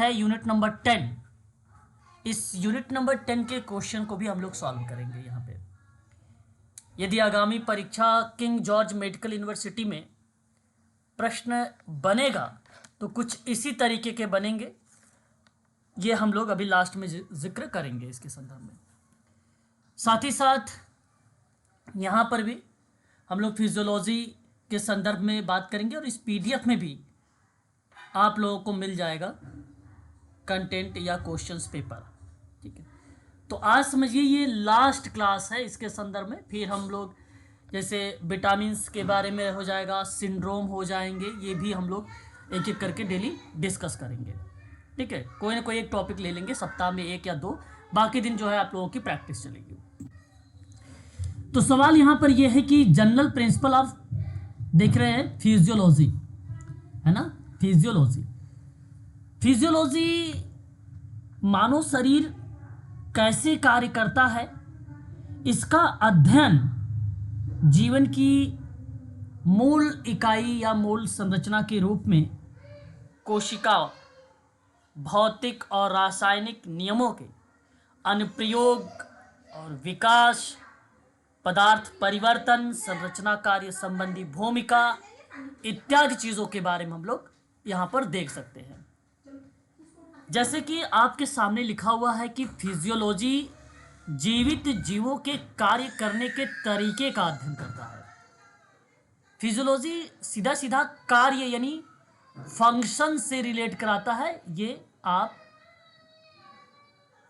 है unit number 10। इस unit number 10 के क्वेश्चन को भी हम लोग सॉल्व करेंगे यहाँ पे। यदि आगामी परीक्षा किंग जॉर्ज मेडिकल यूनिवर्सिटी में प्रश्न बनेगा तो कुछ इसी तरीके के बनेंगे। ये हम लोग अभी लास्ट में जिक्र करेंगे इसके संदर्भ में। साथ ही साथ यहाँ पर भी हम लोग फिजियोलॉजी के संदर्भ में बात करेंगे और इस पीडीएफ में भी आप लोगों को मिल जाएगा कंटेंट या क्वेश्चंस पेपर। ठीक है, तो आज समझिए ये लास्ट क्लास है इसके संदर्भ में। फिर हम लोग जैसे विटामिन्स के बारे में हो जाएगा, सिंड्रोम हो जाएंगे, ये भी हम लोग एक एक करके डेली डिस्कस करेंगे। ठीक है, कोई ना कोई एक टॉपिक ले लेंगे सप्ताह में 1 या 2, बाकी दिन जो है आप लोगों की प्रैक्टिस चलेगी। तो सवाल यहाँ पर यह है कि जनरल प्रिंसिपल ऑफ, देख रहे हैं, फिजियोलॉजी है ना, फिजियोलॉजी मानव शरीर कैसे कार्य करता है, इसका अध्ययन जीवन की मूल इकाई या मूल संरचना के रूप में कोशिका, भौतिक और रासायनिक नियमों के अनुप्रयोग और विकास, पदार्थ परिवर्तन, संरचना कार्य संबंधी भूमिका इत्यादि चीज़ों के बारे में हम लोग यहाँ पर देख सकते हैं। जैसे कि आपके सामने लिखा हुआ है कि फिजियोलॉजी जीवित जीवों के कार्य करने के तरीके का अध्ययन करता है। फिजियोलॉजी सीधा सीधा कार्य यानी फंक्शन से रिलेट कराता है, ये आप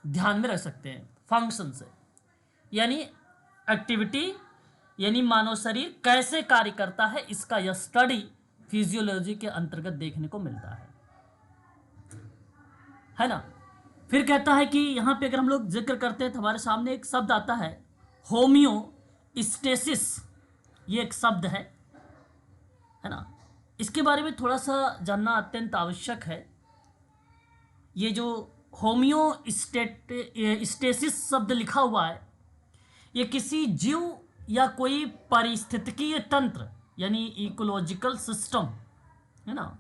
ध्यान में रख सकते हैं। फंक्शन से यानी एक्टिविटी, यानी मानव शरीर कैसे कार्य करता है, इसका यह स्टडी फिजियोलॉजी के अंतर्गत देखने को मिलता है ना। फिर कहता है कि यहाँ पे अगर हम लोग जिक्र करते हैं तो हमारे सामने एक शब्द आता है होमियोस्टेसिस। ये एक शब्द है ना। इसके बारे में थोड़ा सा जानना अत्यंत आवश्यक है। ये जो होमियोस्टेसिस शब्द लिखा हुआ है, ये किसी जीव या कोई पारिस्थितिकीय तंत्र यानी इकोलॉजिकल सिस्टम है ना।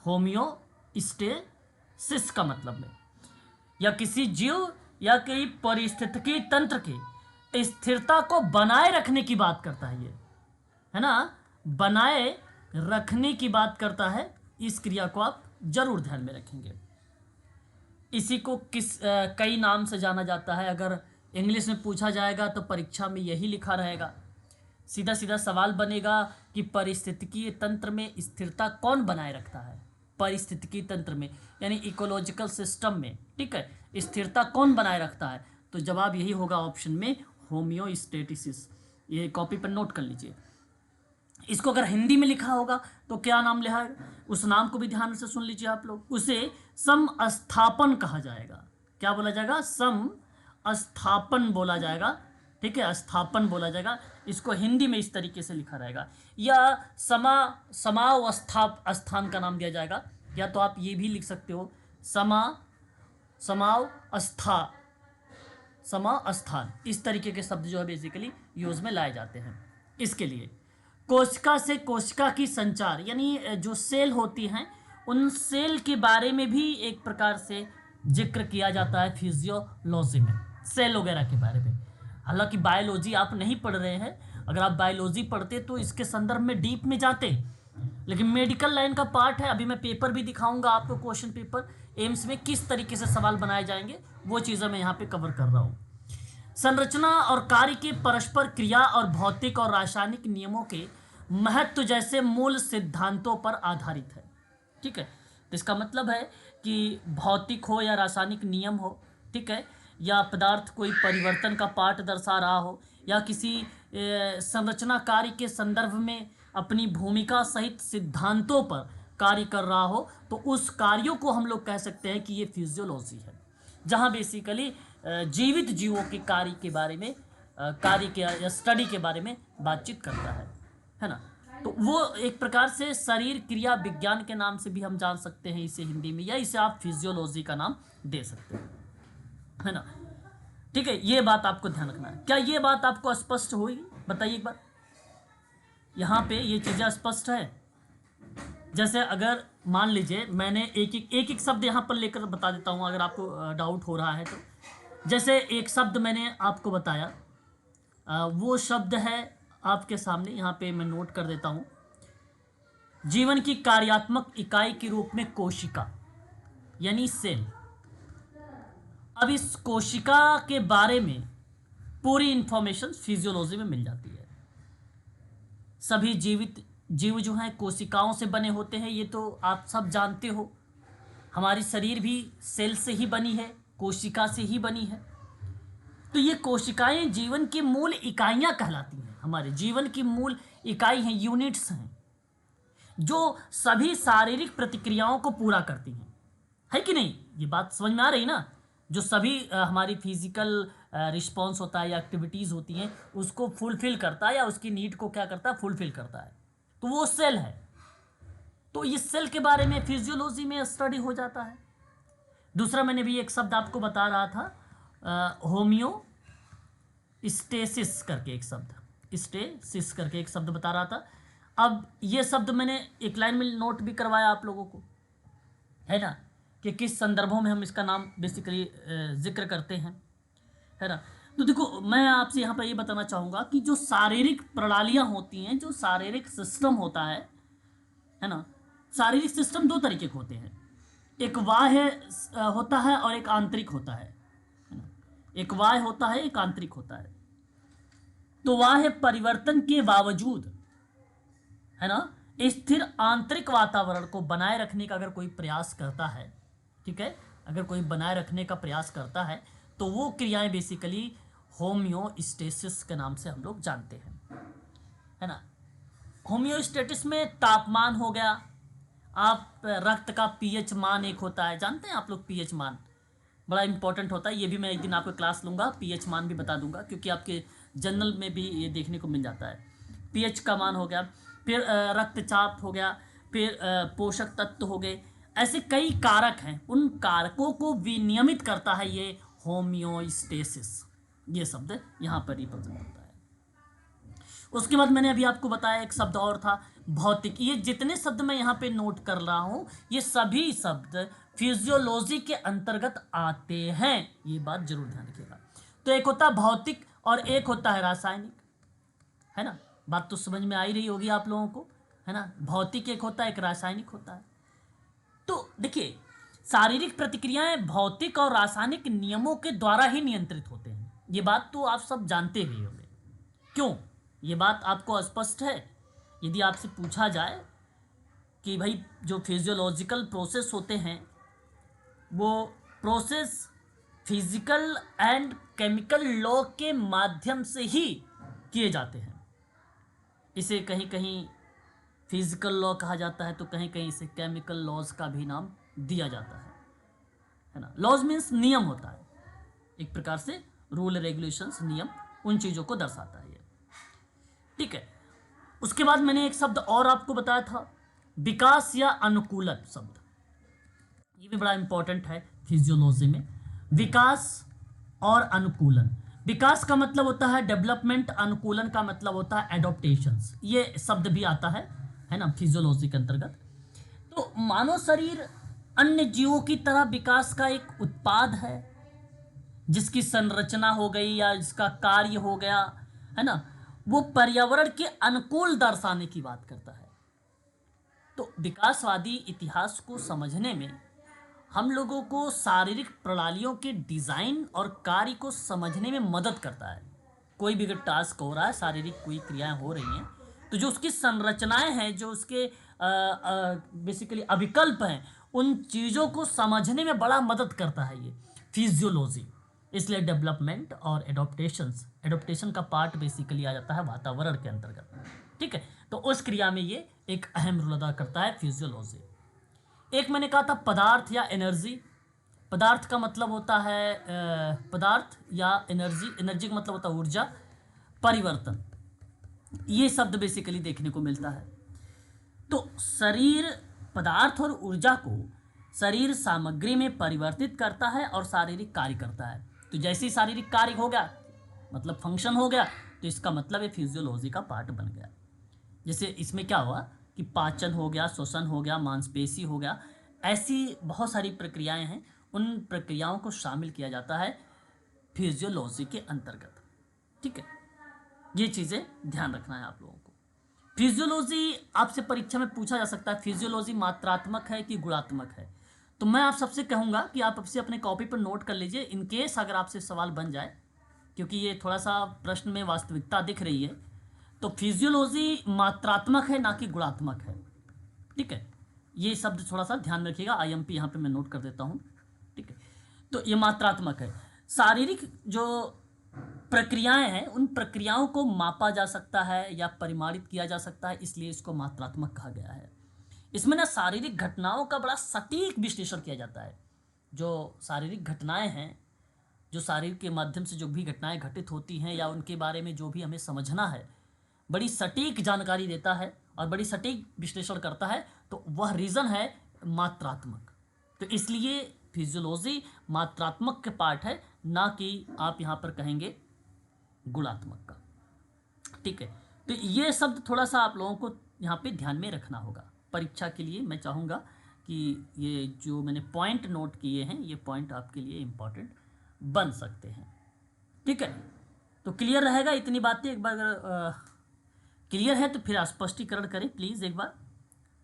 होमियोस्टेसिस का मतलब है या किसी जीव या कोई पारिस्थितिकीय तंत्र की स्थिरता को बनाए रखने की बात करता है। ये है ना, बनाए रखने की बात करता है। इस क्रिया को आप जरूर ध्यान में रखेंगे। इसी को कई नाम से जाना जाता है। अगर इंग्लिश में पूछा जाएगा तो परीक्षा में यही लिखा रहेगा। सीधा सीधा सवाल बनेगा कि पारिस्थितिकीय तंत्र में स्थिरता कौन बनाए रखता है, पारिस्थितिकीय तंत्र में यानी इकोलॉजिकल सिस्टम में। ठीक है, स्थिरता कौन बनाए रखता है, तो जवाब यही होगा ऑप्शन में, होमियोस्टेसिस। ये कॉपी पर नोट कर लीजिए। इसको अगर हिंदी में लिखा होगा तो क्या नाम लिखा है, उस नाम को भी ध्यान से सुन लीजिए आप लोग। उसे समस्थापन कहा जाएगा। क्या बोला जाएगा? समस्थापन बोला जाएगा। ठीक है, स्थापन बोला जाएगा। इसको हिंदी में इस तरीके से लिखा रहेगा, या समावस्थान का नाम दिया जाएगा, या तो आप ये भी लिख सकते हो समास्थान। इस तरीके के शब्द जो है बेसिकली यूज में लाए जाते हैं। इसके लिए कोशिका से कोशिका की संचार यानी जो सेल होती हैं, उन सेल के बारे में भी एक प्रकार से जिक्र किया जाता है फिजियोलॉजी में, सेल वगैरह के बारे में। हालांकि बायोलॉजी आप नहीं पढ़ रहे हैं। अगर आप बायोलॉजी पढ़ते तो इसके संदर्भ में डीप में जाते, लेकिन मेडिकल लाइन का पार्ट है। अभी मैं पेपर भी दिखाऊंगा आपको, क्वेश्चन पेपर एम्स में किस तरीके से सवाल बनाए जाएंगे, वो चीज़ें मैं यहाँ पे कवर कर रहा हूँ। संरचना और कार्य के परस्पर क्रिया और भौतिक और रासायनिक नियमों के महत्व जैसे मूल सिद्धांतों पर आधारित है। ठीक है, तो इसका मतलब है कि भौतिक हो या रासायनिक नियम हो, ठीक है, या पदार्थ कोई परिवर्तन का पाठ दर्शा रहा हो, या किसी संरचना कार्य के संदर्भ में अपनी भूमिका सहित सिद्धांतों पर कार्य कर रहा हो, तो उस कार्यों को हम लोग कह सकते हैं कि ये फिजियोलॉजी है, जहाँ बेसिकली जीवित जीवों के कार्य के बारे में, कार्य के या स्टडी के बारे में बातचीत करता है ना। तो वो एक प्रकार से शरीर क्रिया विज्ञान के नाम से भी हम जान सकते हैं इसे हिंदी में, या इसे आप फिजियोलॉजी का नाम दे सकते हैं, है ना। ठीक है, ये बात आपको ध्यान रखना है। क्या ये बात आपको स्पष्ट हुई? बताइए एक बार, यहाँ पे ये चीज़ें स्पष्ट है? जैसे अगर मान लीजिए मैंने एक शब्द यहाँ पर लेकर बता देता हूँ, अगर आपको डाउट हो रहा है तो। जैसे एक शब्द मैंने आपको बताया, वो शब्द है आपके सामने, यहाँ पे मैं नोट कर देता हूँ। जीवन की कार्यात्मक इकाई के रूप में कोशिका यानी सेल। अब इस कोशिका के बारे में पूरी इंफॉर्मेशन फिजियोलॉजी में मिल जाती है। सभी जीवित जीव जो हैं कोशिकाओं से बने होते हैं, ये तो आप सब जानते हो। हमारी शरीर भी सेल से ही बनी है, कोशिका से ही बनी है। तो ये कोशिकाएं जीवन की मूल इकाइयां कहलाती हैं। हमारे जीवन की मूल इकाई हैं, यूनिट्स हैं, जो सभी शारीरिक प्रतिक्रियाओं को पूरा करती हैं। है कि नहीं? ये बात समझ में आ रही ना? जो सभी हमारी फिजिकल रिस्पॉन्स होता है या एक्टिविटीज़ होती हैं, उसको फुलफिल करता है या उसकी नीड को क्या करता है, फुलफिल करता है, तो वो सेल है। तो इस सेल के बारे में फिजियोलॉजी में स्टडी हो जाता है। दूसरा मैंने भी एक शब्द आपको बता रहा था, होमियोस्टेसिस करके एक शब्द, स्टेसिस करके एक शब्द बता रहा था। अब ये शब्द मैंने एक लाइन में नोट भी करवाया आप लोगों को, है ना, कि किस संदर्भों में हम इसका नाम बेसिकली जिक्र करते हैं, है ना। तो देखो, मैं आपसे यहाँ पर ये बताना चाहूँगा कि जो शारीरिक प्रणालियाँ होती हैं, जो शारीरिक सिस्टम होता है ना, शारीरिक सिस्टम दो तरीके के होते हैं। एक बाह्य होता है और एक आंतरिक होता है ना। एक बाह्य होता है, एक आंतरिक होता है। तो बाह्य परिवर्तन के बावजूद, है ना, स्थिर आंतरिक वातावरण को बनाए रखने का अगर कोई प्रयास करता है, ठीक है, अगर कोई बनाए रखने का प्रयास करता है, तो वो क्रियाएं बेसिकली होमियोस्टेसिस के नाम से हम लोग जानते हैं, है ना। होमियोस्टेसिस में तापमान हो गया, आप रक्त का पीएच मान एक होता है, जानते हैं आप लोग पीएच मान बड़ा इंपॉर्टेंट होता है। ये भी मैं एक दिन आपको क्लास लूँगा, पीएच मान भी बता दूंगा, क्योंकि आपके जनरल में भी ये देखने को मिल जाता है। पीएच का मान हो गया, फिर रक्तचाप हो गया, फिर पोषक तत्व हो गए। ऐसे कई कारक हैं, उन कारकों को विनियमित करता है ये होमियोस्टेसिस। ये शब्द यहाँ पर रिप्रेजेंट होता है। उसके बाद मैंने अभी आपको बताया एक शब्द और था, भौतिक। ये जितने शब्द मैं यहाँ पे नोट कर रहा हूँ, ये सभी शब्द फिजियोलॉजी के अंतर्गत आते हैं, ये बात जरूर ध्यान रखिएगा। तो एक होता है भौतिक और एक होता है रासायनिक, है ना। बात तो समझ में आ ही रही होगी आप लोगों को, है ना। भौतिक एक होता है, एक रासायनिक होता है। तो देखिए, शारीरिक प्रतिक्रियाएं भौतिक और रासायनिक नियमों के द्वारा ही नियंत्रित होते हैं। ये बात तो आप सब जानते ही होंगे। क्यों? ये बात आपको स्पष्ट है? यदि आपसे पूछा जाए कि भाई जो फिजियोलॉजिकल प्रोसेस होते हैं, वो process physical and chemical law के माध्यम से ही किए जाते हैं। इसे कहीं कहीं फिजिकल लॉ कहा जाता है, तो कहीं कहीं इसे केमिकल लॉज का भी नाम दिया जाता है ना। लॉज मीन्स नियम होता है, एक प्रकार से रूल रेगुलेशंस, नियम, उन चीज़ों को दर्शाता है ये, ठीक है। उसके बाद मैंने एक शब्द और आपको बताया था, विकास या अनुकूलन शब्द। ये भी बड़ा इंपॉर्टेंट है फिजियोलॉजी में, विकास और अनुकूलन। विकास का मतलब होता है डेवलपमेंट, अनुकूलन का मतलब होता है एडॉप्टेशंस। ये शब्द भी आता है ना, फिजियोलॉजी के अंतर्गत। तो मानव शरीर अन्य जीवों की तरह विकास का एक उत्पाद है, जिसकी संरचना हो गई या जिसका कार्य हो गया, है ना, वो पर्यावरण के अनुकूल दर्शाने की बात करता है। तो विकासवादी इतिहास को समझने में हम लोगों को शारीरिक प्रणालियों के डिज़ाइन और कार्य को समझने में मदद करता है। कोई भी अगर टास्क हो रहा है, शारीरिक कोई क्रियाएं हो रही हैं, तो जो उसकी संरचनाएं हैं, जो उसके बेसिकली अविकल्प हैं, उन चीज़ों को समझने में बड़ा मदद करता है ये फिजियोलॉजी। इसलिए डेवलपमेंट और एडॉप्टेशन का पार्ट बेसिकली आ जाता है वातावरण के अंतर्गत, ठीक है। तो उस क्रिया में ये एक अहम रोल अदा करता है फिजियोलॉजी। एक मैंने कहा था पदार्थ या एनर्जी। पदार्थ का मतलब होता है पदार्थ या एनर्जी का मतलब होता है ऊर्जा, परिवर्तन। ये शब्द बेसिकली देखने को मिलता है। तो शरीर पदार्थ और ऊर्जा को शरीर सामग्री में परिवर्तित करता है और शारीरिक कार्य करता है। तो जैसे ही शारीरिक कार्य हो गया, मतलब फंक्शन हो गया, तो इसका मतलब ये फिजियोलॉजी का पार्ट बन गया। जैसे इसमें क्या हुआ कि पाचन हो गया, श्वसन हो गया, मांसपेशी हो गया, ऐसी बहुत सारी प्रक्रियाएं हैं। उन प्रक्रियाओं को शामिल किया जाता है फिजियोलॉजी के अंतर्गत। ठीक है, ये चीज़ें ध्यान रखना है आप लोगों को। फिजियोलॉजी आपसे परीक्षा में पूछा जा सकता है, फिजियोलॉजी मात्रात्मक है कि गुणात्मक है। तो मैं आप सबसे कहूँगा कि आप आपसे अपने कॉपी पर नोट कर लीजिए, इन केस अगर आपसे सवाल बन जाए, क्योंकि ये थोड़ा सा प्रश्न में वास्तविकता दिख रही है। तो फिजियोलॉजी मात्रात्मक है ना कि गुणात्मक है। ठीक है, ये शब्द थोड़ा सा ध्यान में रखिएगा, आईएमपी यहाँ पे मैं नोट कर देता हूँ। ठीक है, तो ये मात्रात्मक है। शारीरिक जो प्रक्रियाएं हैं, उन प्रक्रियाओं को मापा जा सकता है या परिमाणित किया जा सकता है, इसलिए इसको मात्रात्मक कहा गया है। इसमें ना शारीरिक घटनाओं का बड़ा सटीक विश्लेषण किया जाता है। जो शारीरिक घटनाएं हैं, जो शरीर के माध्यम से जो भी घटनाएं घटित होती हैं या उनके बारे में जो भी हमें समझना है, बड़ी सटीक जानकारी देता है और बड़ी सटीक विश्लेषण करता है, तो वह रीज़न है मात्रात्मक। तो इसलिए फिजियोलॉजी मात्रात्मक के पार्ट है, ना कि आप यहाँ पर कहेंगे गुणात्मक का। ठीक है, तो ये शब्द थोड़ा सा आप लोगों को यहाँ पे ध्यान में रखना होगा परीक्षा के लिए। मैं चाहूँगा कि ये जो मैंने पॉइंट नोट किए हैं, ये पॉइंट आपके लिए इम्पॉर्टेंट बन सकते हैं। ठीक है, तो क्लियर रहेगा इतनी बातें। एक बार अगर क्लियर है तो फिर स्पष्टीकरण करें प्लीज़ एक बार,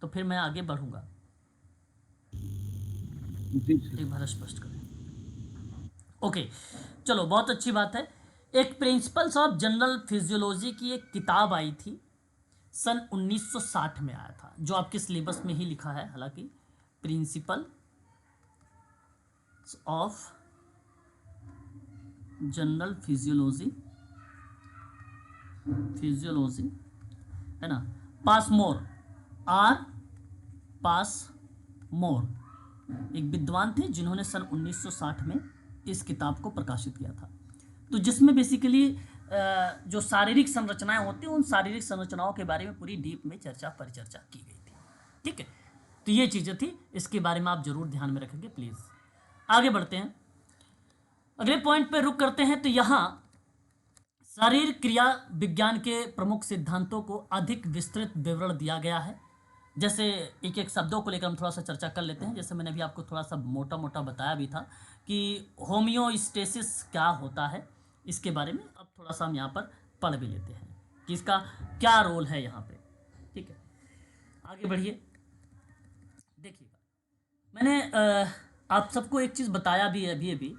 तो फिर मैं आगे बढ़ूँगा। एक बार स्पष्ट करें। ओके, चलो बहुत अच्छी बात है। एक प्रिंसिपल्स ऑफ जनरल फिजियोलॉजी की एक किताब आई थी, सन 1960 में आया था, जो आपके सिलेबस में ही लिखा है हालांकि, प्रिंसिपल ऑफ जनरल फिजियोलॉजी है ना, पासमोर, आर पासमोर एक विद्वान थे जिन्होंने सन 1960 में इस किताब को प्रकाशित किया था। तो जिसमें बेसिकली जो शारीरिक संरचनाएं होती हैं, उन शारीरिक संरचनाओं के बारे में पूरी डीप में परिचर्चा की गई थी। ठीक है, तो ये चीज़ें थी, इसके बारे में आप जरूर ध्यान में रखेंगे प्लीज़। आगे बढ़ते हैं, अगले पॉइंट पे रुक करते हैं। तो यहाँ शरीर क्रिया विज्ञान के प्रमुख सिद्धांतों को अधिक विस्तृत विवरण दिया गया है। जैसे एक एक शब्दों को लेकर हम थोड़ा सा चर्चा कर लेते हैं। जैसे मैंने अभी आपको थोड़ा सा मोटा मोटा बताया भी था कि होमियोस्टेसिस क्या होता है, इसके बारे में अब थोड़ा सा हम यहाँ पर पढ़ भी लेते हैं कि इसका क्या रोल है यहाँ पे। ठीक है, आगे बढ़िए। देखिएगा, मैंने आप सबको एक चीज़ बताया भी है अभी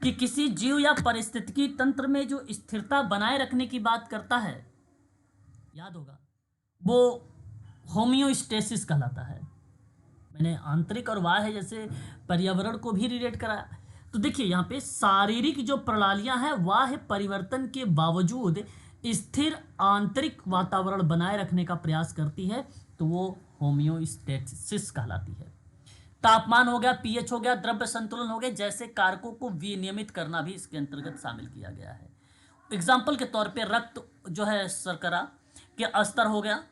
कि किसी जीव या पारिस्थितिकी तंत्र में जो स्थिरता बनाए रखने की बात करता है, याद होगा, वो होमियोस्टेसिस कहलाता है। मैंने आंतरिक और बाह्य जैसे पर्यावरण को भी रिलेट कराया। तो देखिए यहाँ पे शारीरिक जो प्रणालियां हैं, बाह्य परिवर्तन के बावजूद स्थिर आंतरिक वातावरण बनाए रखने का प्रयास करती है, तो वो होमियोस्टेसिस कहलाती है। तापमान हो गया, पीएच हो गया, द्रव्य संतुलन हो गया, जैसे कारकों को विनियमित करना भी इसके अंतर्गत शामिल किया गया है। एग्जाम्पल के तौर पे रक्त जो है शर्करा के स्तर हो गया,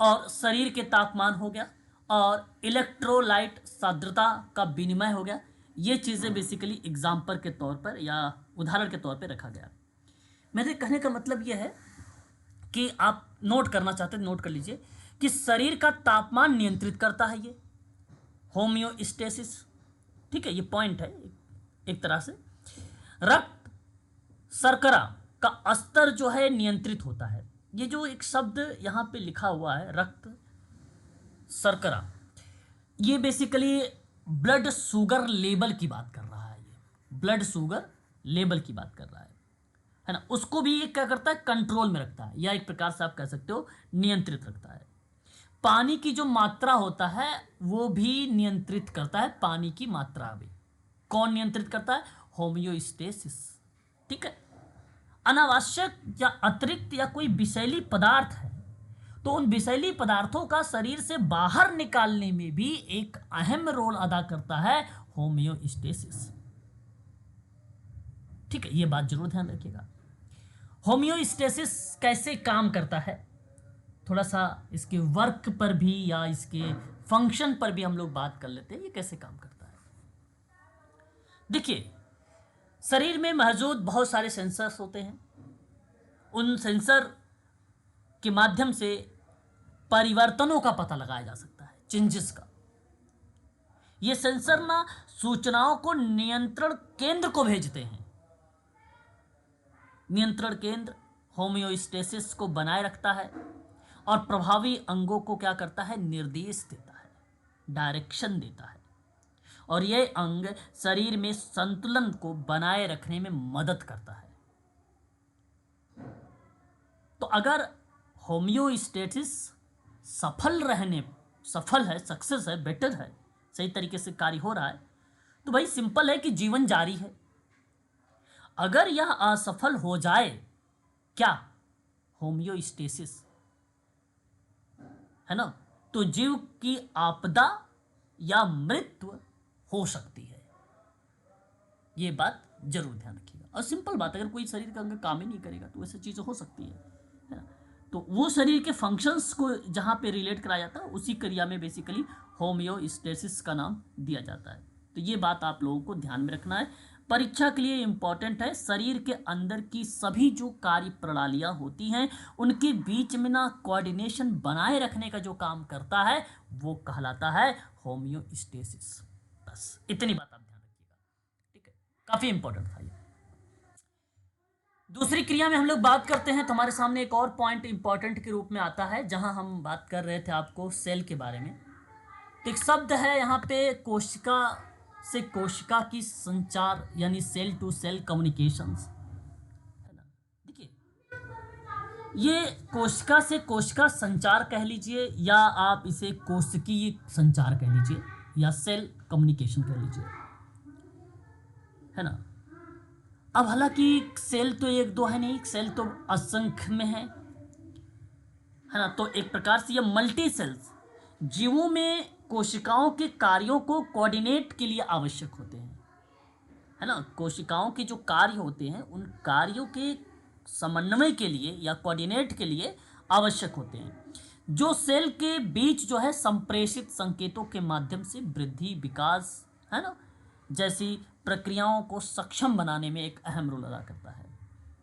और शरीर के तापमान हो गया, और इलेक्ट्रोलाइट सांद्रता का विनिमय हो गया। ये चीज़ें बेसिकली एग्जाम्पल के तौर पर या उदाहरण के तौर पर रखा गया। मेरे कहने का मतलब ये है कि आप नोट करना चाहते हैं, नोट कर लीजिए कि शरीर का तापमान नियंत्रित करता है ये होमियोस्टेसिस। ठीक है, ये पॉइंट है एक तरह से। रक्त शर्करा का स्तर जो है नियंत्रित होता है। ये जो एक शब्द यहाँ पे लिखा हुआ है रक्त शर्करा, ये बेसिकली ब्लड शुगर लेवल की बात कर रहा है। ये ब्लड शुगर लेवल की बात कर रहा है ना। उसको भी ये क्या करता है, कंट्रोल में रखता है, या एक प्रकार से आप कह सकते हो नियंत्रित रखता है। पानी की जो मात्रा होता है वो भी नियंत्रित करता है। पानी की मात्रा भी कौन नियंत्रित करता है, होमियोस्टेसिस। ठीक है, अनावश्यक या अतिरिक्त या कोई विषैली पदार्थ है तो उन विषैली पदार्थों का शरीर से बाहर निकालने में भी एक अहम रोल अदा करता है होमियोस्टेसिस। ठीक है, ये बात जरूर ध्यान रखिएगा। होमियोस्टेसिस कैसे काम करता है, थोड़ा सा इसके वर्क पर भी या इसके फंक्शन पर भी हम लोग बात कर लेते हैं, ये कैसे काम करता है। देखिए, शरीर में मौजूद बहुत सारे सेंसर्स होते हैं। उन सेंसर के माध्यम से परिवर्तनों का पता लगाया जा सकता है, चेंजेस का। ये सेंसर ना सूचनाओं को नियंत्रण केंद्र को भेजते हैं। नियंत्रण केंद्र होमियोस्टेसिस को बनाए रखता है और प्रभावी अंगों को क्या करता है, निर्देश देता है, डायरेक्शन देता है। और ये अंग शरीर में संतुलन को बनाए रखने में मदद करता है। तो अगर होमियोस्टेसिस सफल है, सक्सेस है, बेटर है, सही तरीके से कार्य हो रहा है, तो भाई सिंपल है कि जीवन जारी है। अगर यह असफल हो जाए, क्या, होमियोस्टेसिस, है ना, तो जीव की आपदा या मृत्यु हो सकती है। ये बात जरूर ध्यान रखिएगा। और सिंपल बात, अगर कोई शरीर का अंग काम ही नहीं करेगा तो ऐसी चीज़ें हो सकती है ना। तो वो शरीर के फंक्शंस को जहाँ पे रिलेट कराया जाता है, उसी क्रिया में बेसिकली होमियोस्टेसिस का नाम दिया जाता है। तो ये बात आप लोगों को ध्यान में रखना है, परीक्षा के लिए इंपॉर्टेंट है। शरीर के अंदर की सभी जो कार्य प्रणालियाँ होती हैं, उनके बीच में ना कोऑर्डिनेशन बनाए रखने का जो काम करता है, वो कहलाता है होमियोस्टेसिस। बस इतनी बात आप ध्यान रखिएगा, ठीक है, काफ़ी इंपॉर्टेंट था ये। दूसरी क्रिया में हम लोग बात करते हैं तो हमारे सामने एक और पॉइंट इंपॉर्टेंट के रूप में आता है, जहां हम बात कर रहे थे आपको सेल के बारे में। तो एक शब्द है यहाँ पे, कोशिका से कोशिका की संचार, यानी सेल टू सेल कम्युनिकेशंस, है ना। देखिए, ये कोशिका से कोशिका संचार कह लीजिए, या आप इसे कोशिकीय संचार कह लीजिए, या सेल कम्युनिकेशन कह लीजिए, है ना। अब हालांकि सेल तो एक दो है नहीं, सेल तो असंख्य में है ना। तो एक प्रकार से ये मल्टी सेल्स जीवों में कोशिकाओं के कार्यों को कोऑर्डिनेट के लिए आवश्यक होते हैं, है ना। कोशिकाओं के जो कार्य होते हैं, उन कार्यों के समन्वय के लिए या कोऑर्डिनेट के लिए आवश्यक होते हैं, जो सेल के बीच जो है संप्रेषित संकेतों के माध्यम से वृद्धि, विकास, है ना, जैसी प्रक्रियाओं को सक्षम बनाने में एक अहम रोल अदा करता है।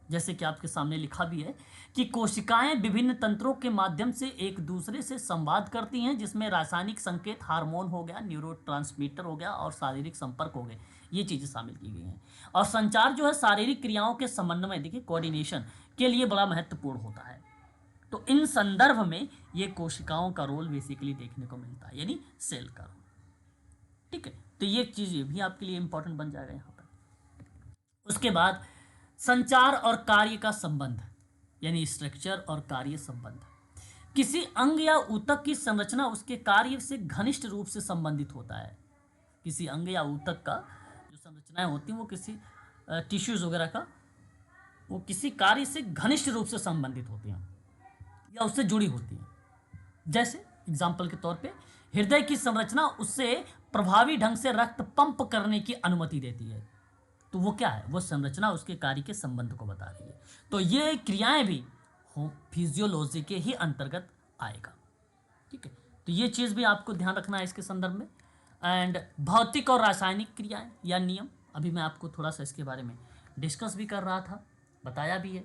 जैसे कि आपके सामने लिखा भी है कि कोशिकाएं विभिन्न तंत्रों के माध्यम से एक दूसरे से संवाद करती हैं, जिसमें रासायनिक संकेत, हार्मोन हो गया, न्यूरोट्रांसमीटर हो गया, और शारीरिक संपर्क हो गए, ये चीज़ें शामिल की गई हैं। और संचार जो है शारीरिक क्रियाओं के समन्वय, देखिए, कोऑर्डिनेशन के लिए बड़ा महत्वपूर्ण होता है। तो इन संदर्भ में ये कोशिकाओं का रोल बेसिकली देखने को मिलता है, यानी सेल का रोल, ठीक है। तो ये चीज़ ये भी आपके लिए इंपॉर्टेंट बन जाएगा यहाँ पर। उसके बाद संचार और कार्य का संबंध, यानी स्ट्रक्चर और कार्य संबंध। किसी अंग या ऊतक की संरचना उसके कार्य से घनिष्ठ रूप से संबंधित होता है। किसी अंग या ऊतक का जो संरचनाएं होती हैं, वो किसी टिश्यूज वगैरह का, वो किसी कार्य से घनिष्ठ रूप से संबंधित होती हैं या उससे जुड़ी होती हैं। जैसे एग्जाम्पल के तौर पे हृदय की संरचना उससे प्रभावी ढंग से रक्त पंप करने की अनुमति देती है। तो वो क्या है, वो संरचना उसके कार्य के संबंध को बता रही है। तो ये क्रियाएं भी फिजियोलॉजी के ही अंतर्गत आएगा, ठीक है। तो ये चीज़ भी आपको ध्यान रखना है इसके संदर्भ में। एंड भौतिक और रासायनिक क्रियाएं या नियम, अभी मैं आपको थोड़ा सा इसके बारे में डिस्कस भी कर रहा था, बताया भी है।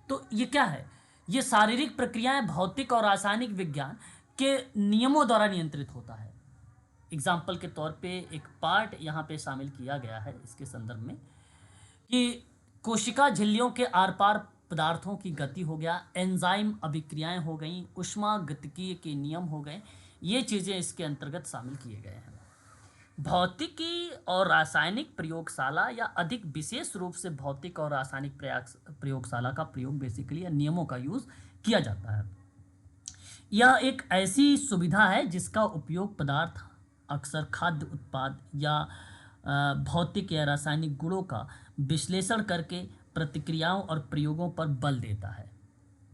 तो ये क्या है, ये शारीरिक प्रक्रियाएं भौतिक और रासायनिक विज्ञान के नियमों द्वारा नियंत्रित होता है। एग्जाम्पल के तौर पे एक पार्ट यहाँ पे शामिल किया गया है इसके संदर्भ में, कि कोशिका झिल्लियों के आर पार पदार्थों की गति हो गया, एंजाइम अभिक्रियाएं हो गई, ऊष्मागतिकीय के नियम हो गए, ये चीज़ें इसके अंतर्गत शामिल किए गए हैं। भौतिकी और रासायनिक प्रयोगशाला, या अधिक विशेष रूप से भौतिक और रासायनिक प्रयोगशाला का प्रयोग बेसिकली या नियमों का यूज़ किया जाता है। यह एक ऐसी सुविधा है जिसका उपयोग पदार्थ अक्सर खाद्य उत्पाद या भौतिक या रासायनिक गुणों का विश्लेषण करके प्रतिक्रियाओं और प्रयोगों पर बल देता है।